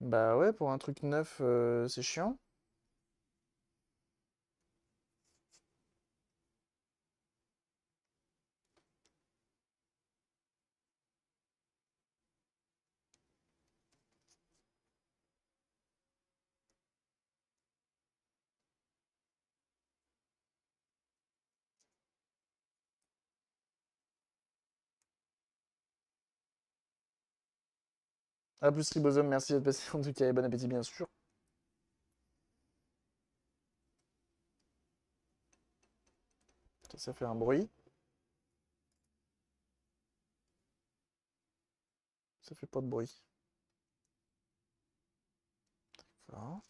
Bah ouais, pour un truc neuf, c'est chiant. A plus Ribosome, merci d'être passé en tout cas, et bon appétit bien sûr. Ça fait un bruit. Ça fait pas de bruit. Voilà.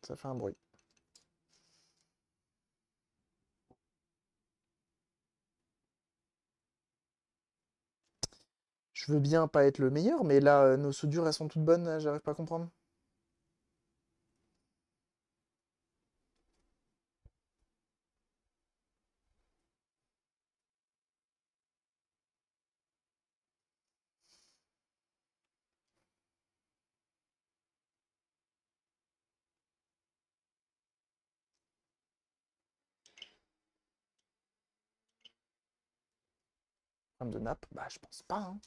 Ça fait un bruit. Je veux bien pas être le meilleur, mais là, nos soudures, elles sont toutes bonnes, j'arrive pas à comprendre. Problème de nappe? Bah, je pense pas, hein.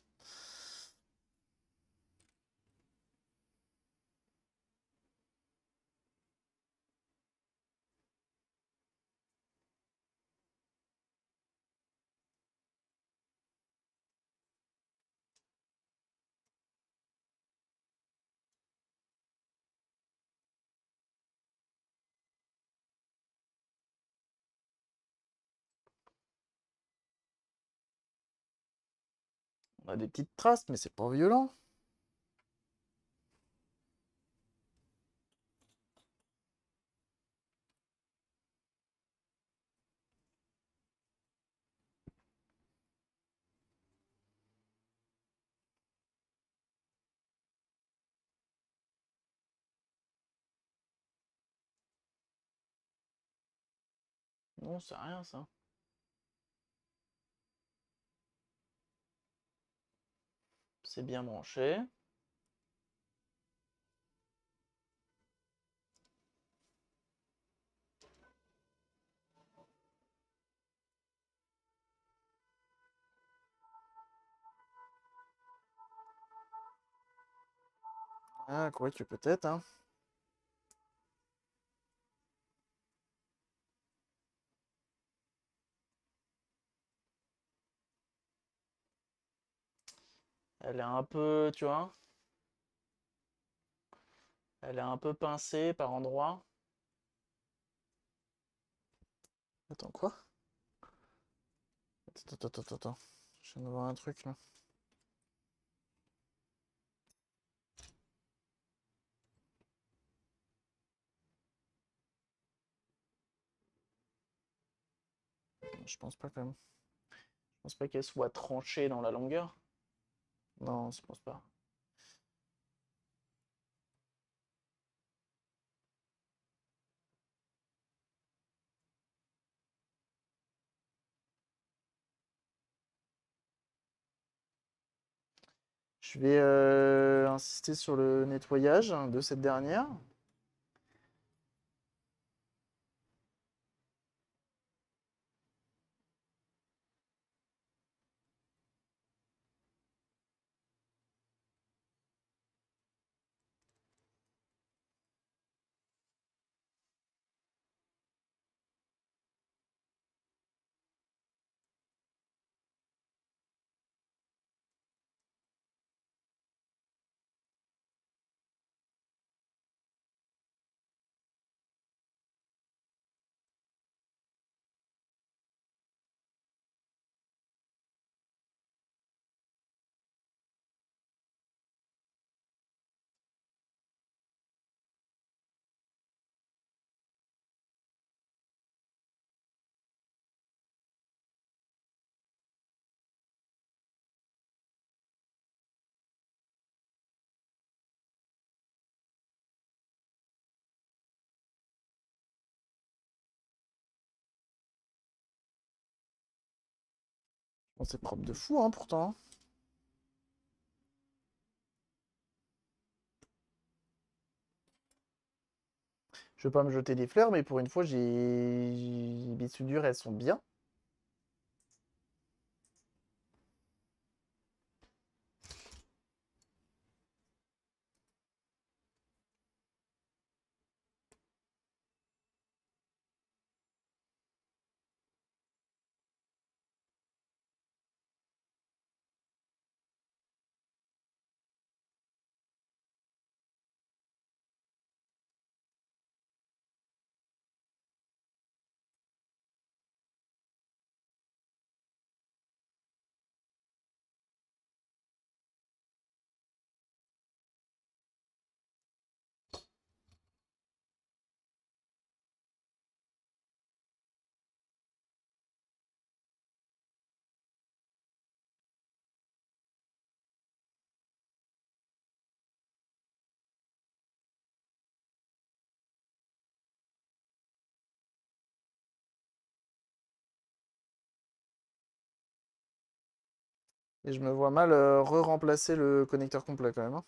On a des petites traces, mais c'est pas violent. Non, c'est rien, ça. C'est bien branché. Ah, quoi que peut-être, hein. Elle est un peu, tu vois, elle est un peu pincée par endroits. Attends, quoi? Attends. Je viens de voir un truc, là. Je pense pas, quand même. Je pense pas qu'elle soit tranchée dans la longueur. Non, je pense pas. Je vais insister sur le nettoyage de cette dernière. Bon, c'est propre de fou, hein, pourtant. Je veux pas me jeter des fleurs, mais pour une fois, mes soudures, elles sont bien. Et je me vois mal re-remplacer le connecteur complet quand même, hein.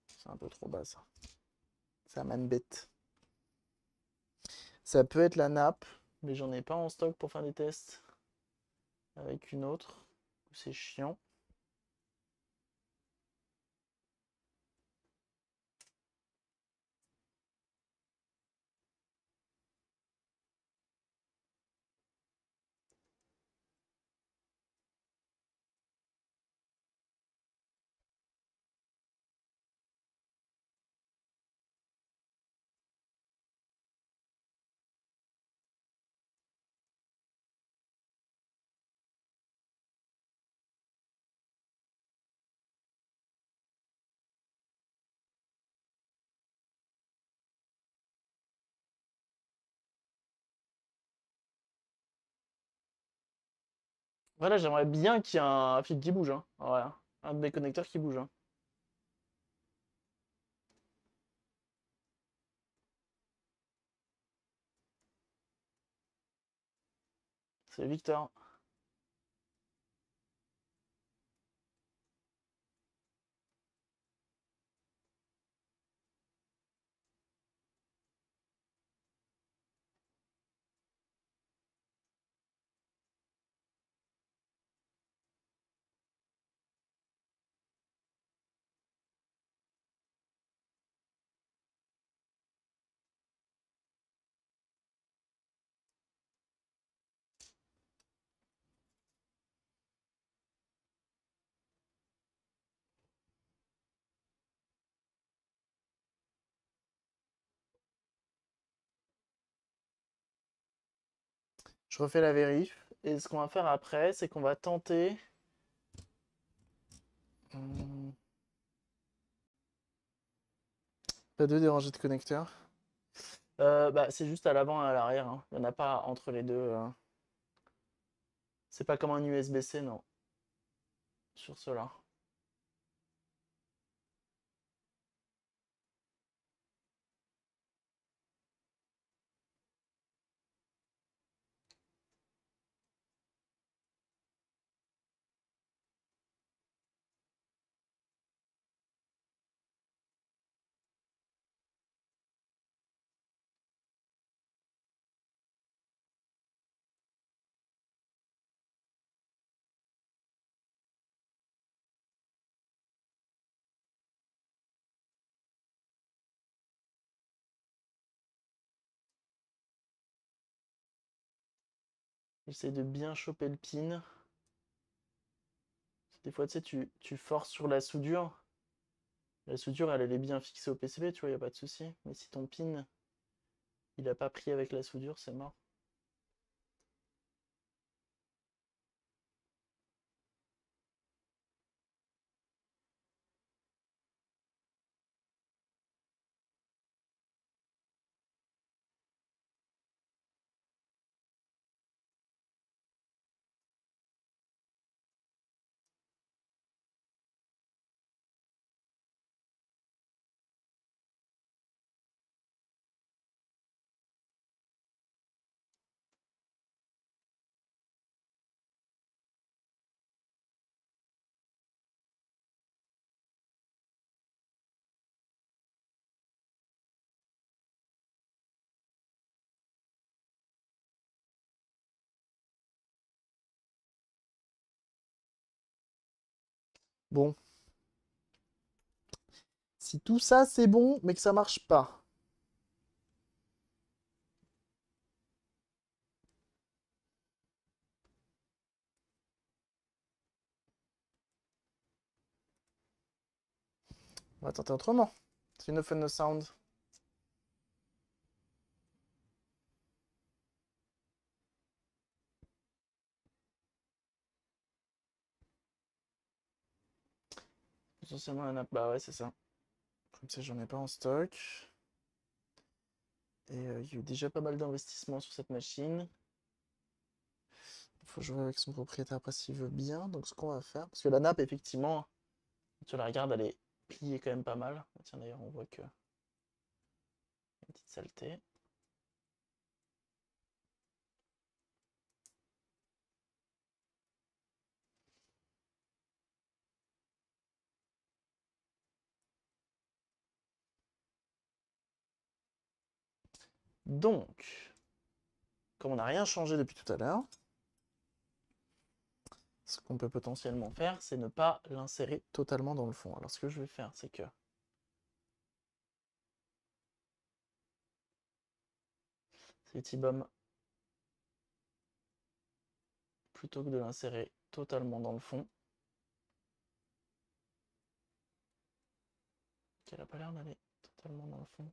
C'est un peu trop bas, ça. Ça m'embête. Ça peut être la nappe, mais j'en ai pas en stock pour faire des tests avec une autre. C'est chiant. Voilà, j'aimerais bien qu'il y ait un fil qui bouge, hein. Voilà. Un de mes connecteurs qui bouge, hein. C'est Victor. Je refais la vérif. Et ce qu'on va faire après, c'est qu'on va tenter. Hmm, Pas de déranger de connecteur. Bah, c'est juste à l'avant et à l'arrière, hein. Il n'y en a pas entre les deux. C'est pas comme un USB-C, non. Sur cela. J'essaie de bien choper le pin. Des fois, tu sais, tu forces sur la soudure. La soudure, elle est bien fixée au PCB, tu vois, y a pas de souci. Mais si ton pin, il a pas pris avec la soudure, c'est mort. Bon. Si tout ça, c'est bon, mais que ça marche pas. On va tenter autrement. C'est une open no sound. Essentiellement un app. Bah ouais, c'est ça. Comme ça, j'en ai pas en stock. Et il y a eu déjà pas mal d'investissements sur cette machine. Il faut jouer avec son propriétaire après s'il veut bien. Donc ce qu'on va faire, parce que la nappe, effectivement, quand tu la regardes, elle est pliée quand même pas mal. Tiens, d'ailleurs, on voit que une petite saleté. Donc, comme on n'a rien changé depuis tout à l'heure, ce qu'on peut potentiellement faire, c'est ne pas l'insérer totalement dans le fond. Alors ce que je vais faire, c'est que ces petits bums, plutôt que de l'insérer totalement dans le fond, qu'elle n'a pas l'air d'aller totalement dans le fond.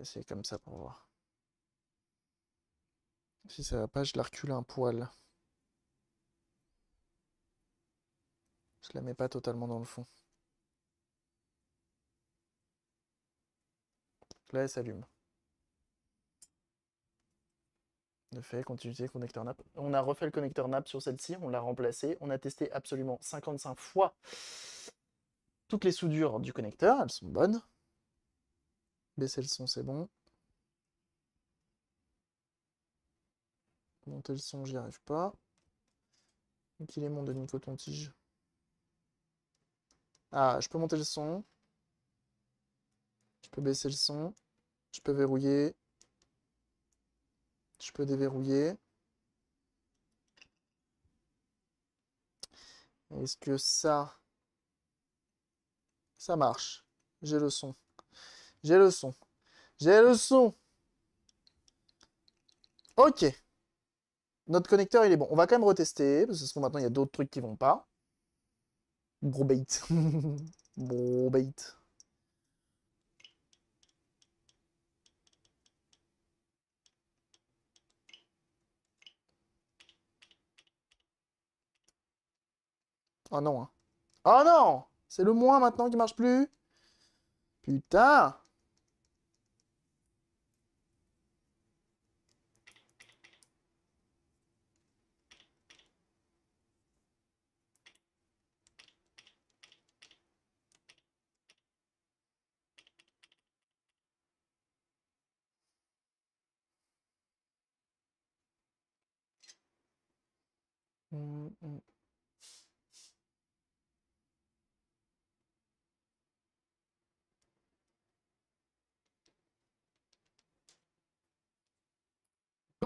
Je vais essayer comme ça pour voir. Si ça va pas, je la recule un poil. Je la mets pas totalement dans le fond. Là, elle s'allume. De fait, continue d'utiliser le connecteur NAP. On a refait le connecteur NAP sur celle-ci, on l'a remplacé. On a testé absolument 55 fois toutes les soudures du connecteur, elles sont bonnes. Baisser le son, c'est bon. Monter le son, j'y arrive pas. Donc il est mon demi-coton-tige. Ah, je peux monter le son. Je peux baisser le son. Je peux verrouiller. Je peux déverrouiller. Est-ce que ça marche? J'ai le son. J'ai le son. J'ai le son. Ok. Notre connecteur, il est bon. On va quand même retester, parce que maintenant, il y a d'autres trucs qui vont pas. Gros bait. Gros bait. Oh non, hein. Oh non! C'est le moins maintenant qui marche plus. Putain! Hum, hum.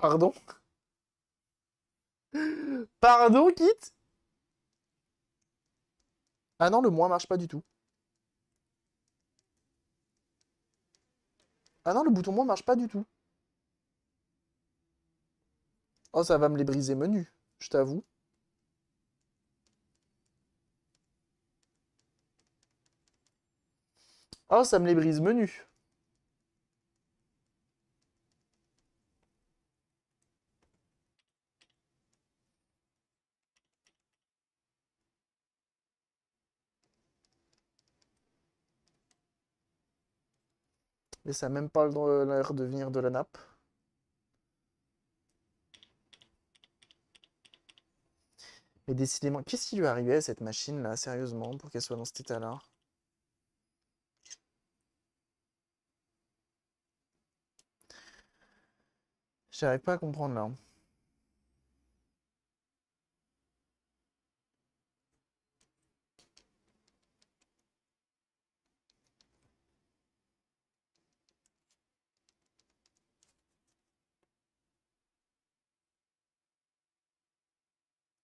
Pardon? Pardon, Kit? Ah non, le moins marche pas du tout. Ah non, le bouton moins marche pas du tout. Oh, ça va me les briser menu, je t'avoue. Oh, ça me les brise menu. Et ça a même pas l'air de venir de la nappe. Mais décidément, qu'est-ce qui lui est arrivé à cette machine-là, sérieusement, pour qu'elle soit dans cet état-là? J'arrive pas à comprendre là.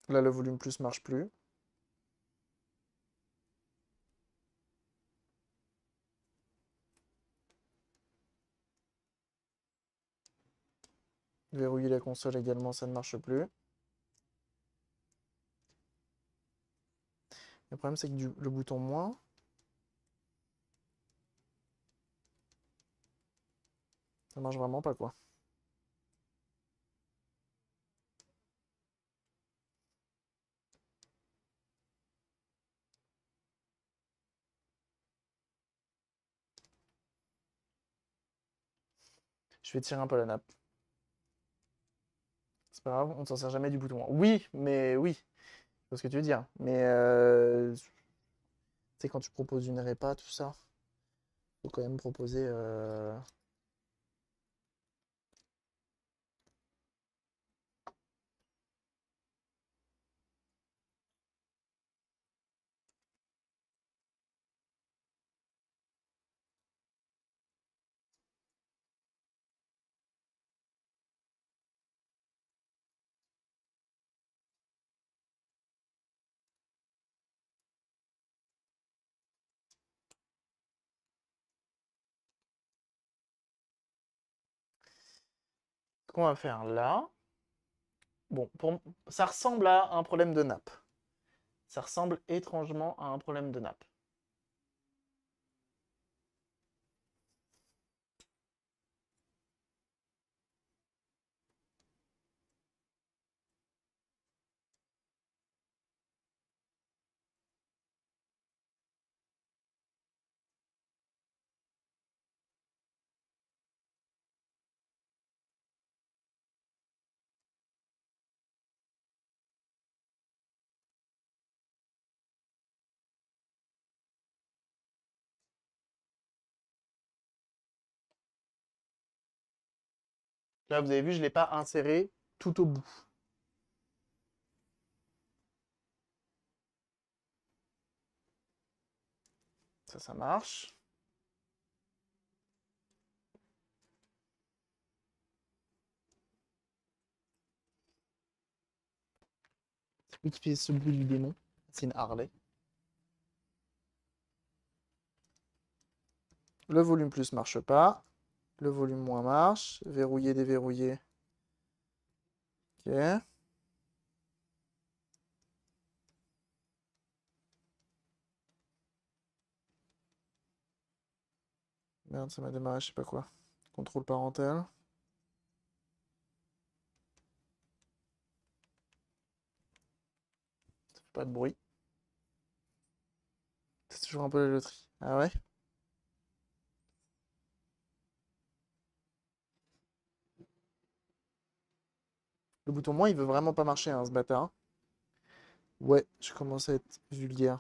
Là, le volume plus marche plus. Verrouiller la console également, ça ne marche plus. Le problème, c'est que le bouton moins, ça marche vraiment pas, quoi. Je vais tirer un peu la nappe. C'est pas grave, on ne s'en sert jamais du bouton moins. Oui, mais oui, je vois ce que tu veux dire. Mais tu sais, quand tu proposes une répa, tout ça, faut quand même proposer. Ce qu'on va faire là. Bon, ça ressemble à un problème de nappe. Ça ressemble étrangement à un problème de nappe. Là, vous avez vu, je ne l'ai pas inséré tout au bout. Ça marche. C'est lui qui fait ce bruit du démon. C'est une Harley. Le volume plus marche pas. Le volume moins marche. Verrouiller, déverrouiller. Ok. Merde, ça m'a démarré, je sais pas quoi. Contrôle parental. Ça fait pas de bruit. C'est toujours un peu la loterie. Ah ouais? Le bouton moins, il veut vraiment pas marcher, hein, ce bâtard. Ouais, je commence à être vulgaire.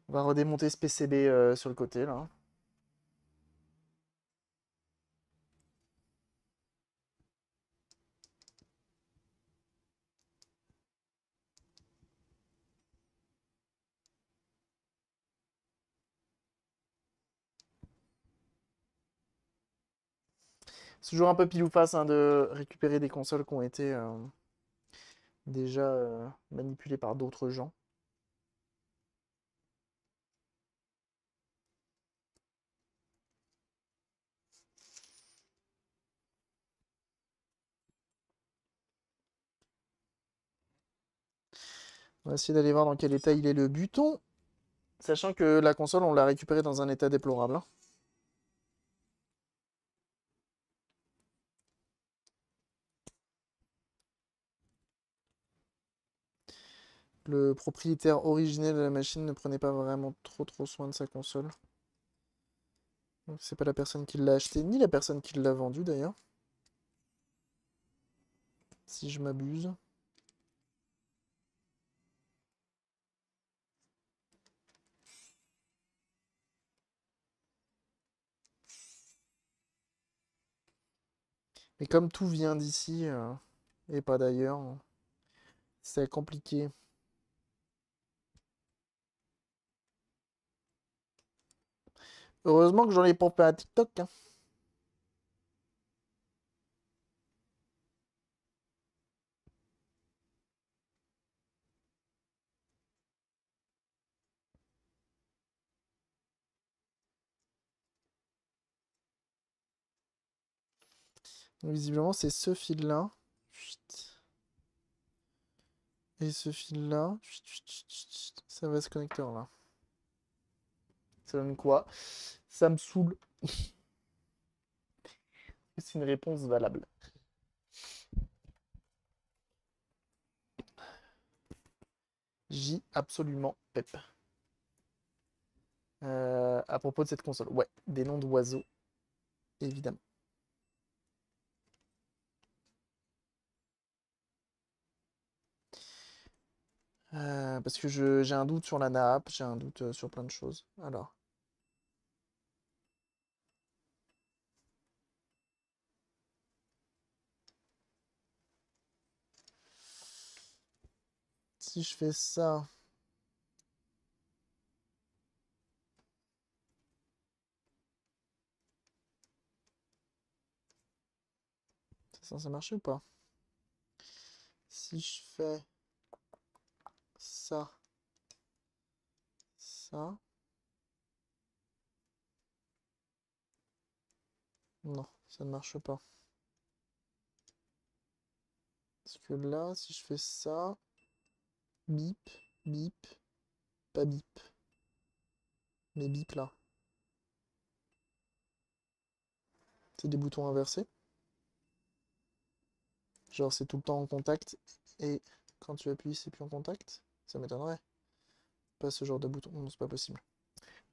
On va redémonter ce PCB sur le côté, là. C'est toujours un peu pile ou face hein, de récupérer des consoles qui ont été déjà manipulées par d'autres gens. On va essayer d'aller voir dans quel état il est le buton. Sachant que la console, on l'a récupérée dans un état déplorable. Hein. Le propriétaire originel de la machine ne prenait pas vraiment trop soin de sa console. C'est pas la personne qui l'a acheté, ni la personne qui l'a vendu d'ailleurs. Si je m'abuse. Mais comme tout vient d'ici et pas d'ailleurs, c'est compliqué. Heureusement que j'en ai pas fait un TikTok. Hein. Donc, visiblement, c'est ce fil-là. Et ce fil-là. Ça va ce connecteur-là. Ça donne quoi? Ça me saoule. C'est une réponse valable. J absolument pep. À propos de cette console, ouais, des noms d'oiseaux, évidemment. Parce que j'ai un doute sur la nappe, j'ai un doute sur plein de choses. Alors. Si je fais ça. C'est censé marcher ou pas? Si je fais ça, ça. Non, ça ne marche pas. Parce que là, si je fais ça, bip, bip, pas bip. Mais bip là. C'est des boutons inversés. Genre c'est tout le temps en contact et quand tu appuies c'est plus en contact. Ça m'étonnerait. Pas ce genre de bouton. Non, c'est pas possible.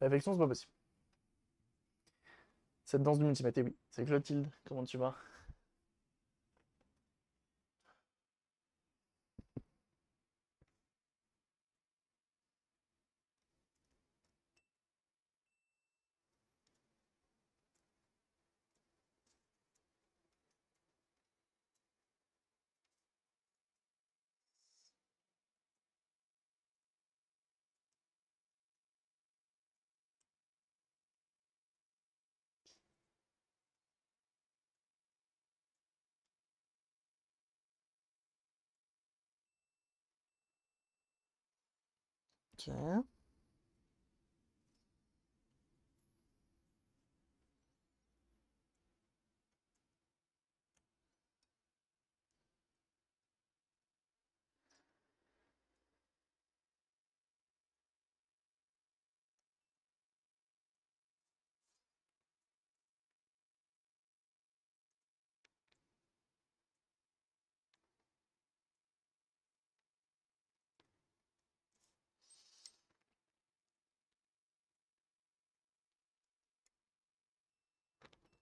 L'affection, c'est pas possible. Cette danse du multimètre, oui. C'est Clotilde. Comment tu vas? Ok.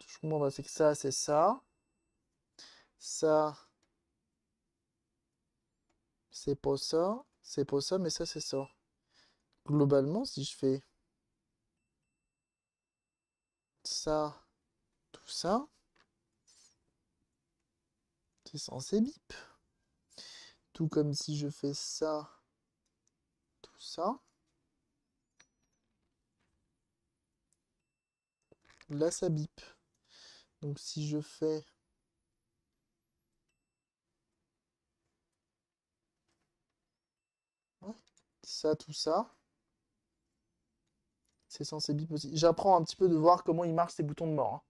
Je comprends pas, c'est que ça, c'est ça. Ça, c'est pas ça. C'est pas ça, mais ça, c'est ça. Globalement, si je fais ça, tout ça, c'est censé bip. Tout comme si je fais ça, tout ça. Là, ça bip. Donc si je fais... Ouais, ça, tout ça, c'est censé bip aussi. J'apprends un petit peu de voir comment ils marchent ces boutons de mort, hein.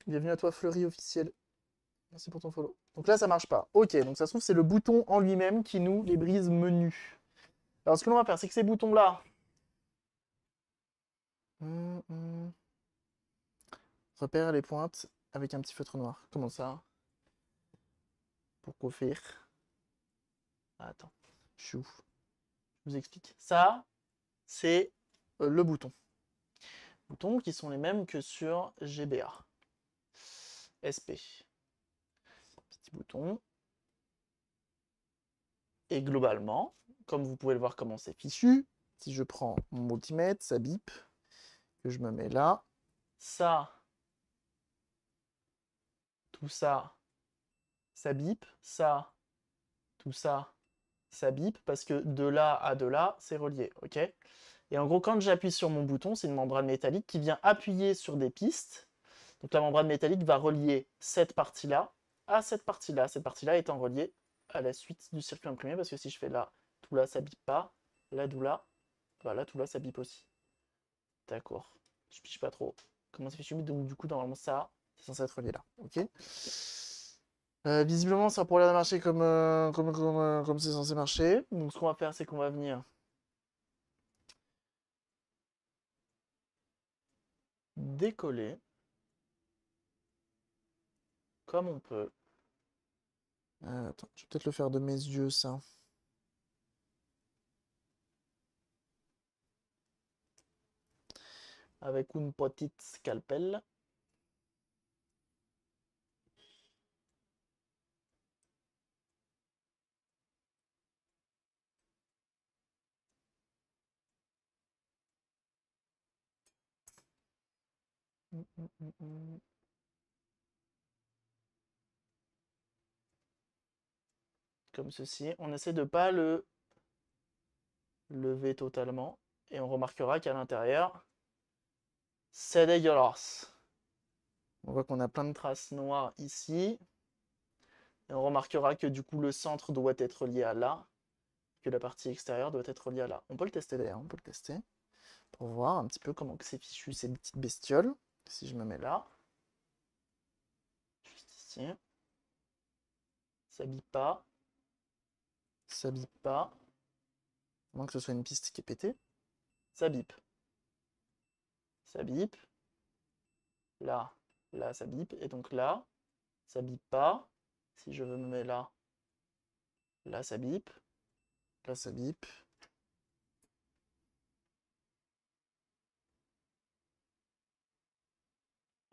Bienvenue à toi, Fleury officiel. Merci pour ton follow. Donc là, ça marche pas. Ok, donc ça se trouve, c'est le bouton en lui-même qui nous les brise menus. Alors, ce que l'on va faire, c'est que ces boutons-là... Repère les pointes avec un petit feutre noir. Comment ça? Pour coiffer. Ah, attends, je suis où? Je vous explique. Ça, c'est le bouton. Boutons qui sont les mêmes que sur GBA. SP. Petit bouton. Et globalement, comme vous pouvez le voir comment c'est fichu, si je prends mon multimètre, ça bip, que je me mets là, ça, tout ça, ça bip, ça, tout ça, ça bip, parce que de là à de là, c'est relié, ok? Et en gros, quand j'appuie sur mon bouton, c'est une membrane métallique qui vient appuyer sur des pistes. Donc la membrane métallique va relier cette partie-là à cette partie-là étant reliée à la suite du circuit imprimé, parce que si je fais là, tout là, ça bip pas, là, d'où là, bah là, tout là, ça bip aussi. D'accord. Je piche pas trop. Comment ça fait humide, donc du coup, normalement, ça, c'est censé être relié là. Ok. Visiblement, ça a pour l'air de marcher comme c'est censé marcher. Donc ce qu'on va faire, c'est qu'on va venir décoller comme on peut. Attends, je vais peut-être le faire de mes yeux, ça. Avec une petite scalpel. Comme ceci. On essaie de ne pas le lever totalement. Et on remarquera qu'à l'intérieur, c'est dégueulasse. On voit qu'on a plein de traces noires ici. Et on remarquera que du coup, le centre doit être lié à là. Que la partie extérieure doit être reliée à là. On peut le tester d'ailleurs, on peut le tester. Pour voir un petit peu comment c'est fichu ces petites bestioles. Si je me mets là. Juste ici. Ça bip pas. Ça bip pas. À moins que ce soit une piste qui est pétée. Ça bip. Ça bip. Là. Là, ça bip. Et donc là, ça bip pas. Si je me mets là. Là, ça bip. Là, ça bip.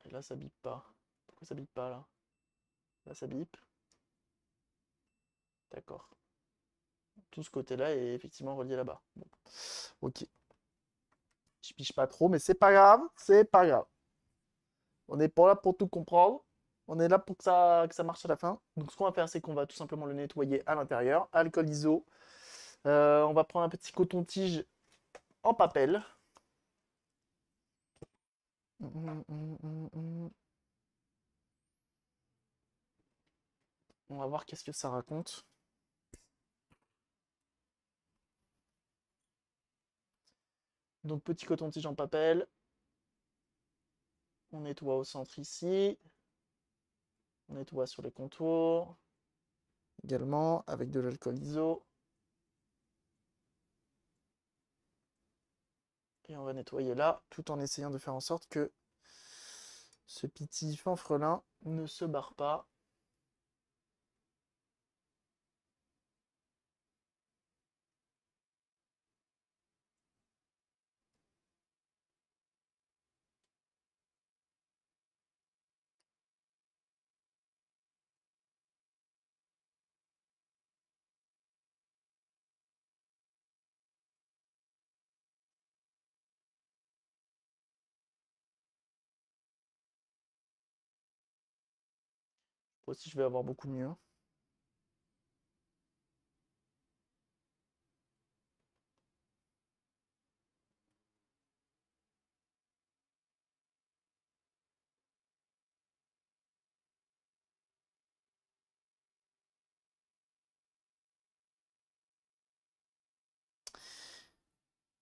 Et là, ça bip pas. Pourquoi ça bip pas là? Là, ça bip. D'accord. Tout ce côté-là est effectivement relié là-bas. Bon. Ok. Je piche pas trop, mais c'est pas grave. C'est pas grave. On n'est pas là pour tout comprendre. On est là pour que ça marche à la fin. Donc ce qu'on va faire, c'est qu'on va tout simplement le nettoyer à l'intérieur. Alcool iso. On va prendre un petit coton-tige en papel. On va voir qu'est-ce que ça raconte. Donc petit coton-tige en papel. On nettoie au centre ici. On nettoie sur les contours. Également avec de l'alcool iso. Et on va nettoyer là, tout en essayant de faire en sorte que ce petit fanfrelin ne se barre pas. Moi aussi, je vais avoir beaucoup mieux.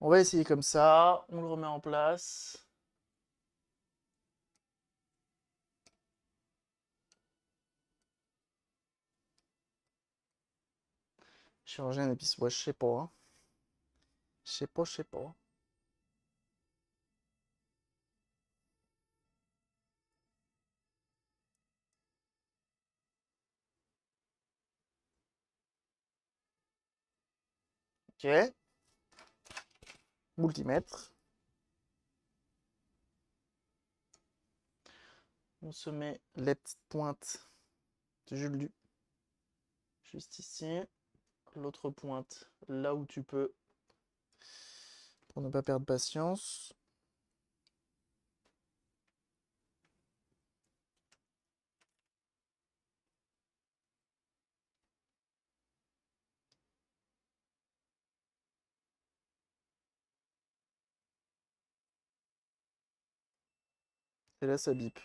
On va essayer comme ça. On le remet en place. Chirurgien d'épices. Ouais, je sais pas. Hein. Je sais pas, je sais pas. Ok. Multimètre. On se met les petites pointes de Jules Du. Juste ici. L'autre pointe là où tu peux. Pour ne pas perdre patience. Et là, ça bip.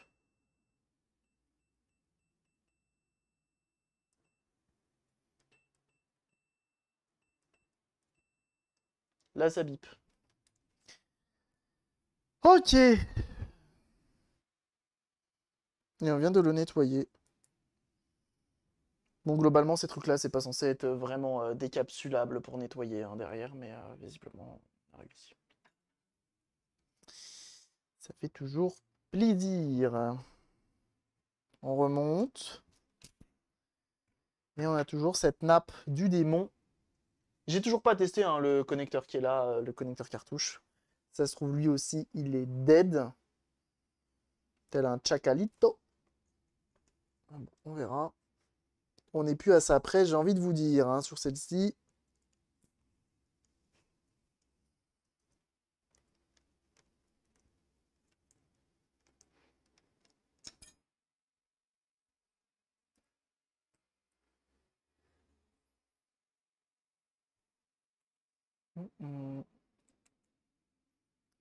Là, ça bip. Ok. Et on vient de le nettoyer. Bon, globalement, ces trucs-là, c'est pas censé être vraiment décapsulable pour nettoyer hein, derrière, mais visiblement, on a réussi. Ça fait toujours plaisir. On remonte. Et on a toujours cette nappe du démon. J'ai toujours pas testé hein, le connecteur qui est là, le connecteur cartouche. Ça se trouve, lui aussi, il est dead. Tel un chacalito. On verra. On n'est plus à ça près, j'ai envie de vous dire, hein, sur celle-ci.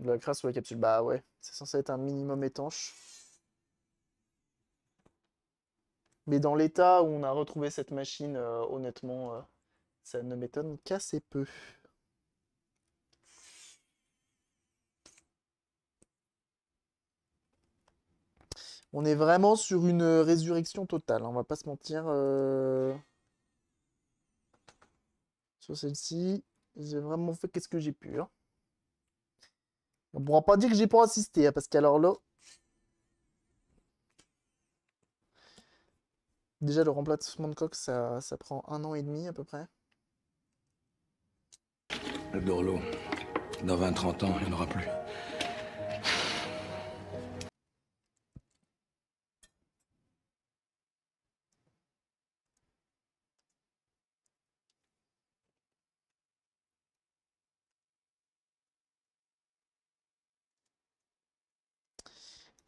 La crasse sur la capsule, bah ouais, c'est censé être un minimum étanche. Mais dans l'état où on a retrouvé cette machine, honnêtement, ça ne m'étonne qu'assez peu. On est vraiment sur une résurrection totale, hein, on va pas se mentir. Sur celle-ci, j'ai vraiment fait qu'est-ce que j'ai pu. Hein. On pourra pas dire que j'ai pas assisté, hein, parce qu'alors là... Déjà, le remplacement de coque, ça prend 1 an et demi à peu près. Le Dorlo, dans 20-30 ans, il n'y en aura plus.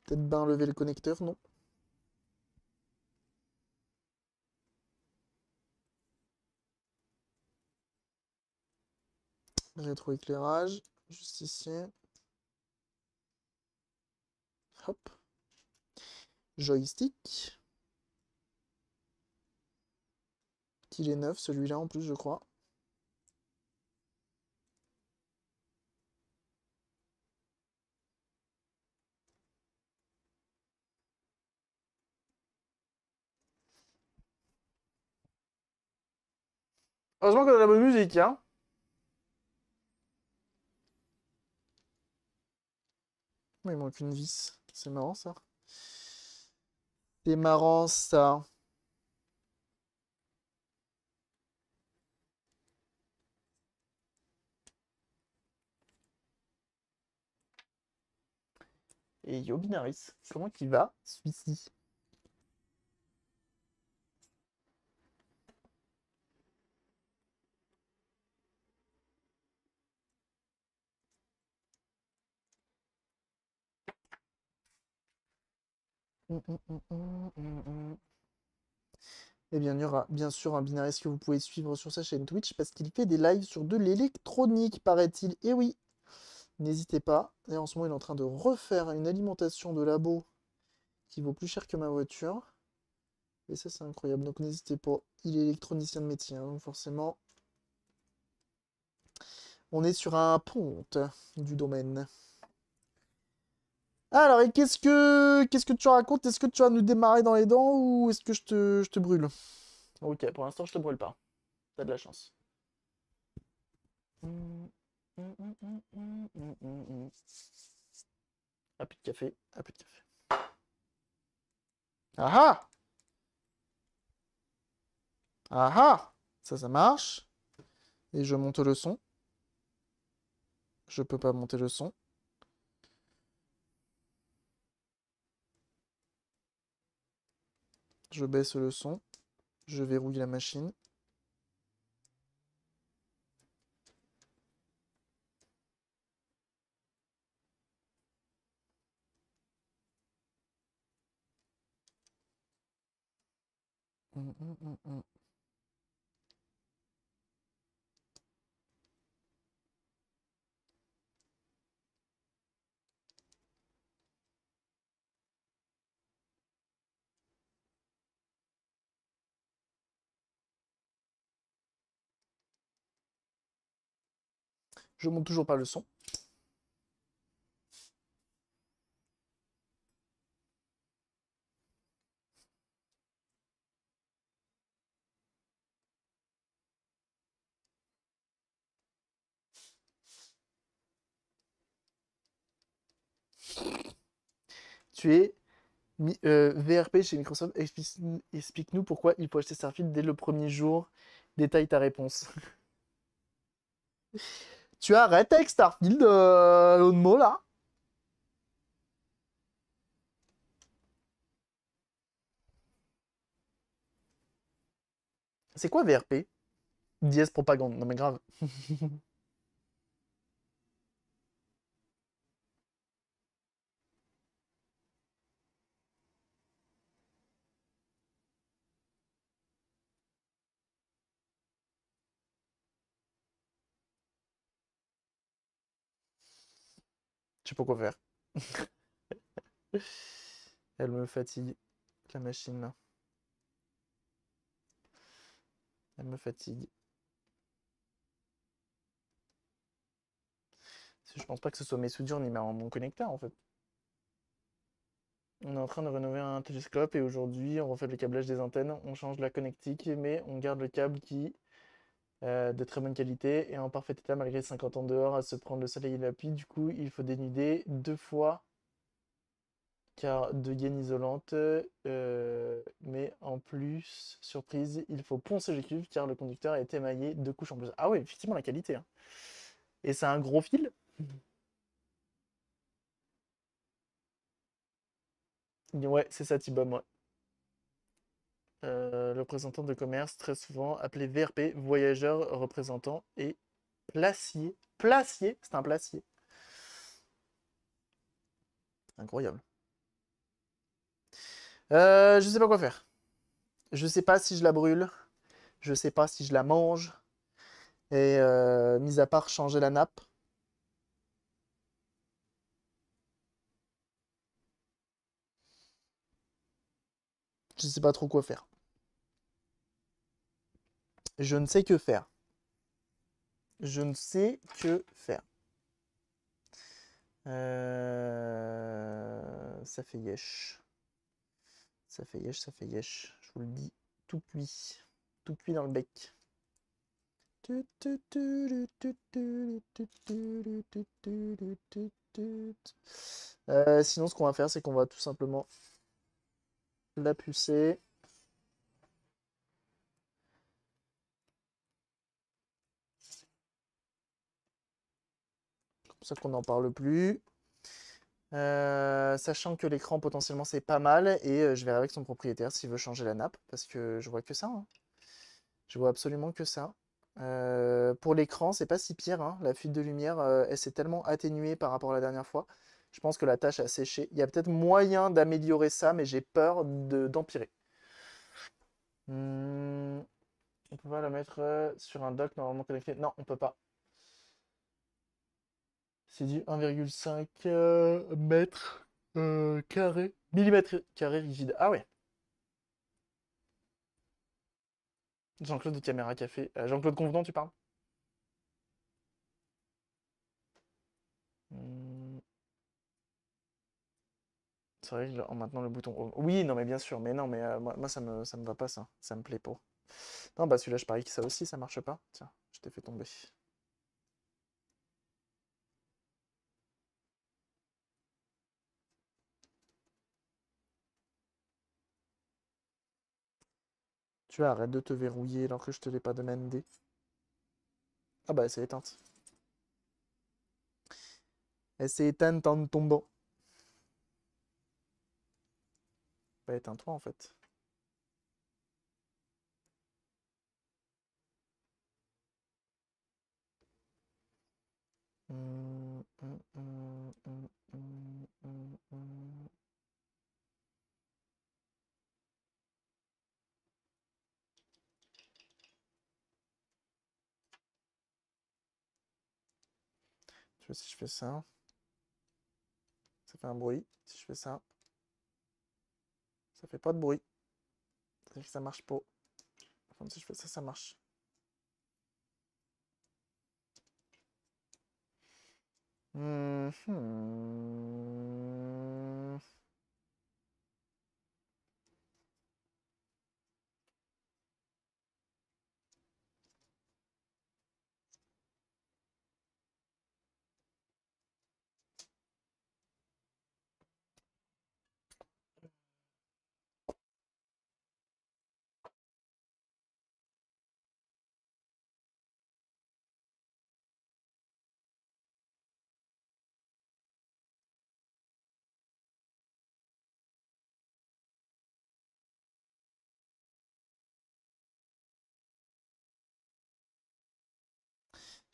Peut-être bien lever le connecteur, non? Rétroéclairage, juste ici. Hop. Joystick. Qu'il est neuf, celui-là en plus, je crois. Heureusement qu'on a la bonne musique, hein. Oh, il manque une vis. C'est marrant, ça. C'est marrant, ça. Et Yo Binaris, comment qu'il va, celui-ci? Eh bien, il y aura bien sûr un Binaris que vous pouvez suivre sur sa chaîne Twitch parce qu'il fait des lives sur de l'électronique, paraît-il. Et oui, n'hésitez pas. D'ailleurs, en ce moment, il est en train de refaire une alimentation de labo qui vaut plus cher que ma voiture. Et ça, c'est incroyable. Donc, n'hésitez pas. Il est électronicien de métier, hein, donc forcément. On est sur un pont du domaine. Alors, et qu'est-ce que tu racontes? Est-ce que tu vas nous démarrer dans les dents ou est-ce que je te brûle? Ok, pour l'instant, je te brûle pas. T'as de la chance. Ah, plus de café. Ah, plus de café. Ah ah! Ah ah! Ça marche. Et je monte le son. Je peux pas monter le son. Je baisse le son. Je verrouille la machine. Je monte toujours pas le son. Tu es VRP chez Microsoft. Explique-nous pourquoi il faut acheter Starfield dès le premier jour. Détaille ta réponse. Tu arrêtes avec Starfield, l'autre mot là? C'est quoi VRP? Dièse propagande. Non mais grave. Je sais pas quoi faire. Elle me fatigue, la machine là. Elle me fatigue. Je pense pas que ce soit mes soudures ni mon connecteur en fait. On est en train de rénover un télescope et aujourd'hui on refait le câblage des antennes, on change la connectique mais on garde le câble qui est de très bonne qualité et en parfait état malgré 50 ans dehors à se prendre le soleil et la pluie. Du coup il faut dénuder 2 fois car de gaine isolante mais en plus, surprise, il faut poncer le cuivre car le conducteur est émaillé 2 couches en plus. Ah ouais, effectivement la qualité, hein. Et c'est un gros fil? Ouais, c'est ça, Tibom, ouais. Le représentant de commerce, très souvent appelé VRP, voyageur représentant, et placier. Placier, c'est un placier. Incroyable. Je sais pas quoi faire. Je sais pas si je la brûle. Je sais pas si je la mange. Et mis à part changer la nappe. Je sais pas trop quoi faire. Je ne sais que faire. Je ne sais que faire. Ça fait yesh. Ça fait yesh, ça fait yesh. Je vous le dis, tout cuit. Tout cuit dans le bec. Sinon, ce qu'on va faire, c'est qu'on va tout simplement la pucer. Comme ça qu'on n'en parle plus. Sachant que l'écran potentiellement c'est pas mal et je verrai avec son propriétaire s'il veut changer la nappe parce que je vois que ça, hein. Je vois absolument que ça. Pour l'écran, c'est pas si pire, hein. La fuite de lumière, elle s'est tellement atténuée par rapport à la dernière fois. Je pense que la tâche a séché. Il y a peut-être moyen d'améliorer ça, mais j'ai peur d'empirer. On peut pas la mettre sur un dock normalement connecté. Non, on peut pas. C'est du 1,5 mètre carré. Millimètre carré rigide. Ah ouais. Jean-Claude de Caméra Café. Jean-Claude Convenant, tu parles? C'est vrai que maintenant le bouton home. Oui, non, mais bien sûr. Mais non, mais moi ça me va pas, ça. Ça me plaît pas. Non, bah celui-là, je parie que ça aussi, ça marche pas. Tiens, je t'ai fait tomber. Tu vois, arrête de te verrouiller alors que je te l'ai pas demandé. Ah bah, c'est éteinte. Elle s'est éteinte en tombant. Bah, éteins-toi en fait. Hum, hum, hum, hum, hum, hum, hum. Tu vois, si je fais ça, ça fait un bruit. Si je fais ça, ça fait pas de bruit. C'est-à-dire que ça marche pas. Enfin, si je fais ça, ça marche. Mhm.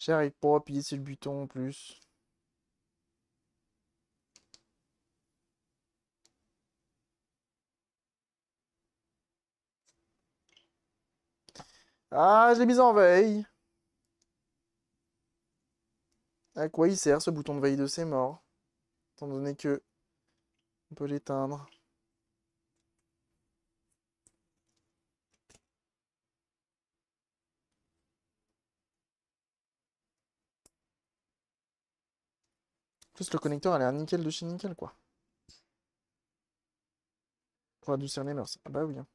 J'arrive pas à appuyer sur le bouton en plus. Ah, je l'ai mise en veille. À quoi il sert ce bouton de veille de ses morts? Étant donné que on peut l'éteindre. En plus, le connecteur a l'air nickel de chez nickel, quoi. Pour adoucir les mœurs. Ah bah oui, hein.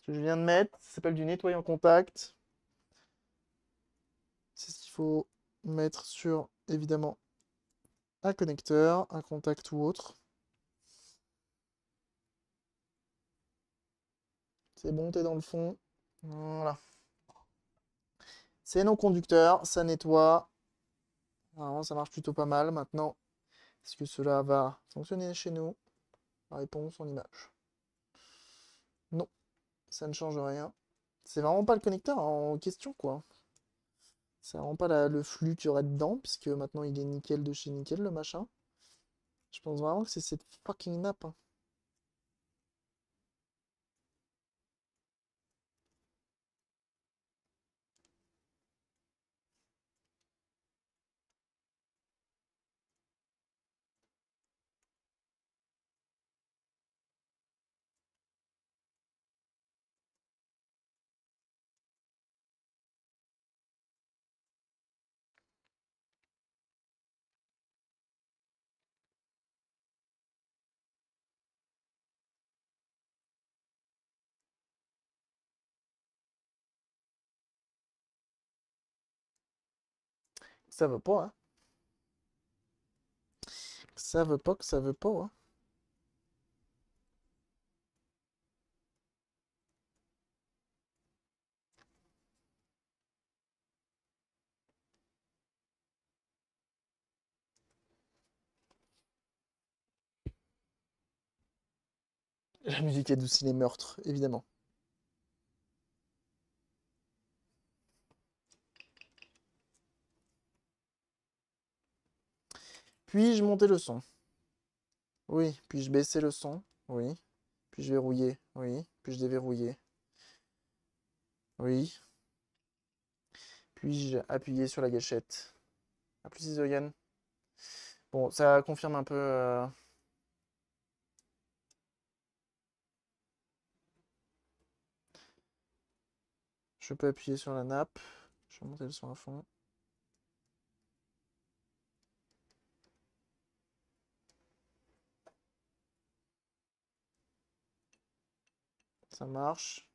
Ce que je viens de mettre, ça s'appelle du nettoyant contact. C'est ce qu'il faut mettre sur, évidemment, un connecteur, un contact ou autre. C'est bon, t'es dans le fond. Voilà. C'est non conducteur, ça nettoie. Normalement, ça marche plutôt pas mal. Maintenant, est-ce que cela va fonctionner chez nous? La réponse en image. Non, ça ne change rien. C'est vraiment pas le connecteur en question, quoi. C'est vraiment pas le flux qu'il y aurait dedans, puisque maintenant il est nickel de chez nickel, le machin. Je pense vraiment que c'est cette fucking nappe, hein. Ça veut pas, hein. Ça veut pas que ça veut pas, hein. La musique adoucit les meurtres, évidemment. Puis-je monter le son? Oui. Puis-je baisser le son? Oui. Puis-je verrouiller? Oui. Puis-je déverrouiller? Oui. Puis-je appuyer sur la gâchette? A plus Isoyan. Bon, ça confirme un peu. Je peux appuyer sur la nappe. Je vais monter le son à fond. Ça marche.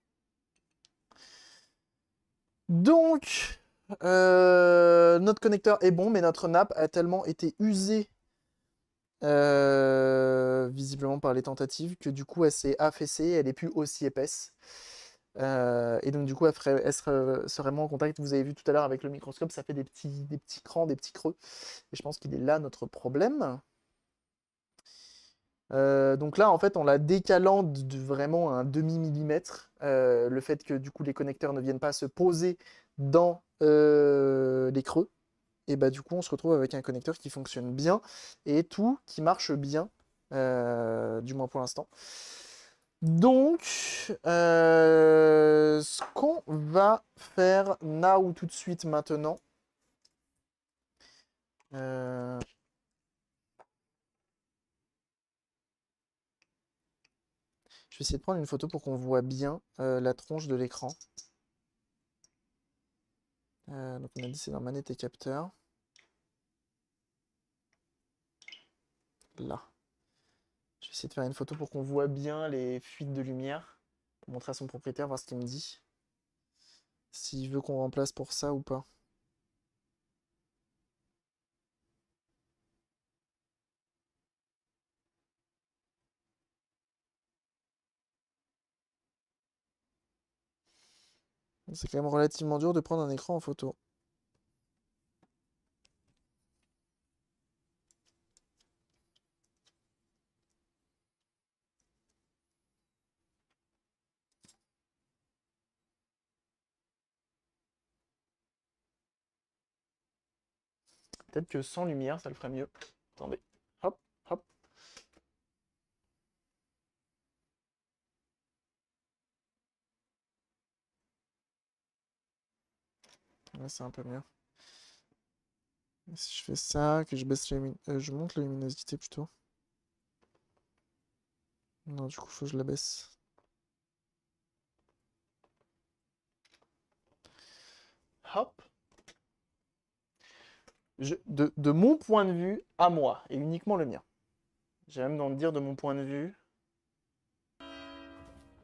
Donc, notre connecteur est bon, mais notre nappe a tellement été usée visiblement par les tentatives que du coup elle s'est affaissée, elle n'est plus aussi épaisse. Et donc du coup elle serait moins en contact. Vous avez vu tout à l'heure avec le microscope, ça fait des petits crans, des petits creux. Et je pense qu'il est là notre problème. Donc là, en fait, en la décalant de vraiment un demi-millimètre, le fait que du coup les connecteurs ne viennent pas se poser dans les creux, et bah du coup on se retrouve avec un connecteur qui fonctionne bien et tout qui marche bien, du moins pour l'instant. Donc, ce qu'on va faire now tout de suite maintenant, je vais essayer de prendre une photo pour qu'on voit bien la tronche de l'écran. Donc on a dit c'est dans manette et capteur. Là. Je vais essayer de faire une photo pour qu'on voit bien les fuites de lumière. Pour montrer à son propriétaire, voir ce qu'il me dit. S'il veut qu'on remplace pour ça ou pas. C'est quand même relativement dur de prendre un écran en photo. Peut-être que sans lumière, ça le ferait mieux. Attendez. Hop, hop. Là, c'est un peu mieux. Et si je fais ça, que je baisse je monte la luminosité plutôt. Non, du coup, faut que je la baisse. Hop. De mon point de vue, à moi, et uniquement le mien. J'ai même d'en dire de mon point de vue.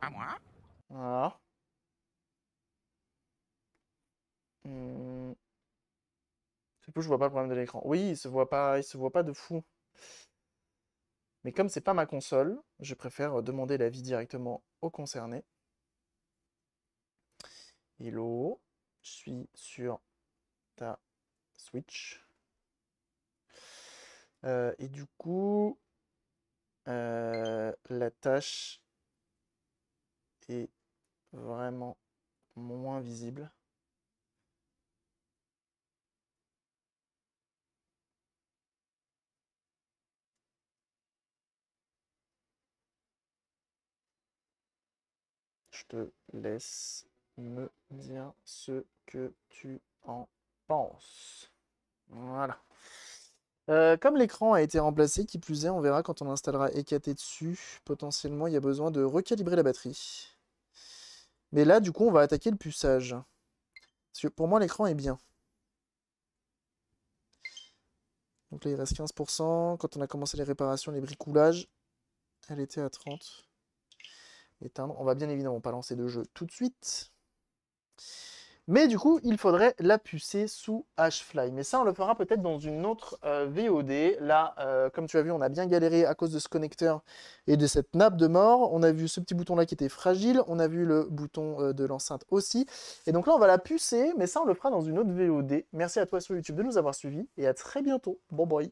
À moi? Voilà. C'est peu, je vois pas le problème de l'écran. Oui, il se voit pas de fou. Mais comme c'est pas ma console, je préfère demander l'avis directement aux concernés. Hello, je suis sur ta Switch. Et du coup, la tâche est vraiment moins visible. Je te laisse me dire ce que tu en penses. Voilà. Comme l'écran a été remplacé, qui plus est, on verra quand on installera EKT dessus. Potentiellement, il y a besoin de recalibrer la batterie. Mais là, du coup, on va attaquer le puçage. Parce que pour moi, l'écran est bien. Donc là, il reste 15%. Quand on a commencé les réparations, les bricoulages, elle était à 30. Éteindre. On va bien évidemment pas lancer de jeu tout de suite. Mais du coup, il faudrait la pucer sous Hfly. Mais ça, on le fera peut-être dans une autre VOD. Là, comme tu as vu, on a bien galéré à cause de ce connecteur et de cette nappe de mort. On a vu ce petit bouton-là qui était fragile. On a vu le bouton de l'enceinte aussi. Et donc là, on va la pucer, mais ça, on le fera dans une autre VOD. Merci à toi sur YouTube de nous avoir suivis et à très bientôt. Bon boy.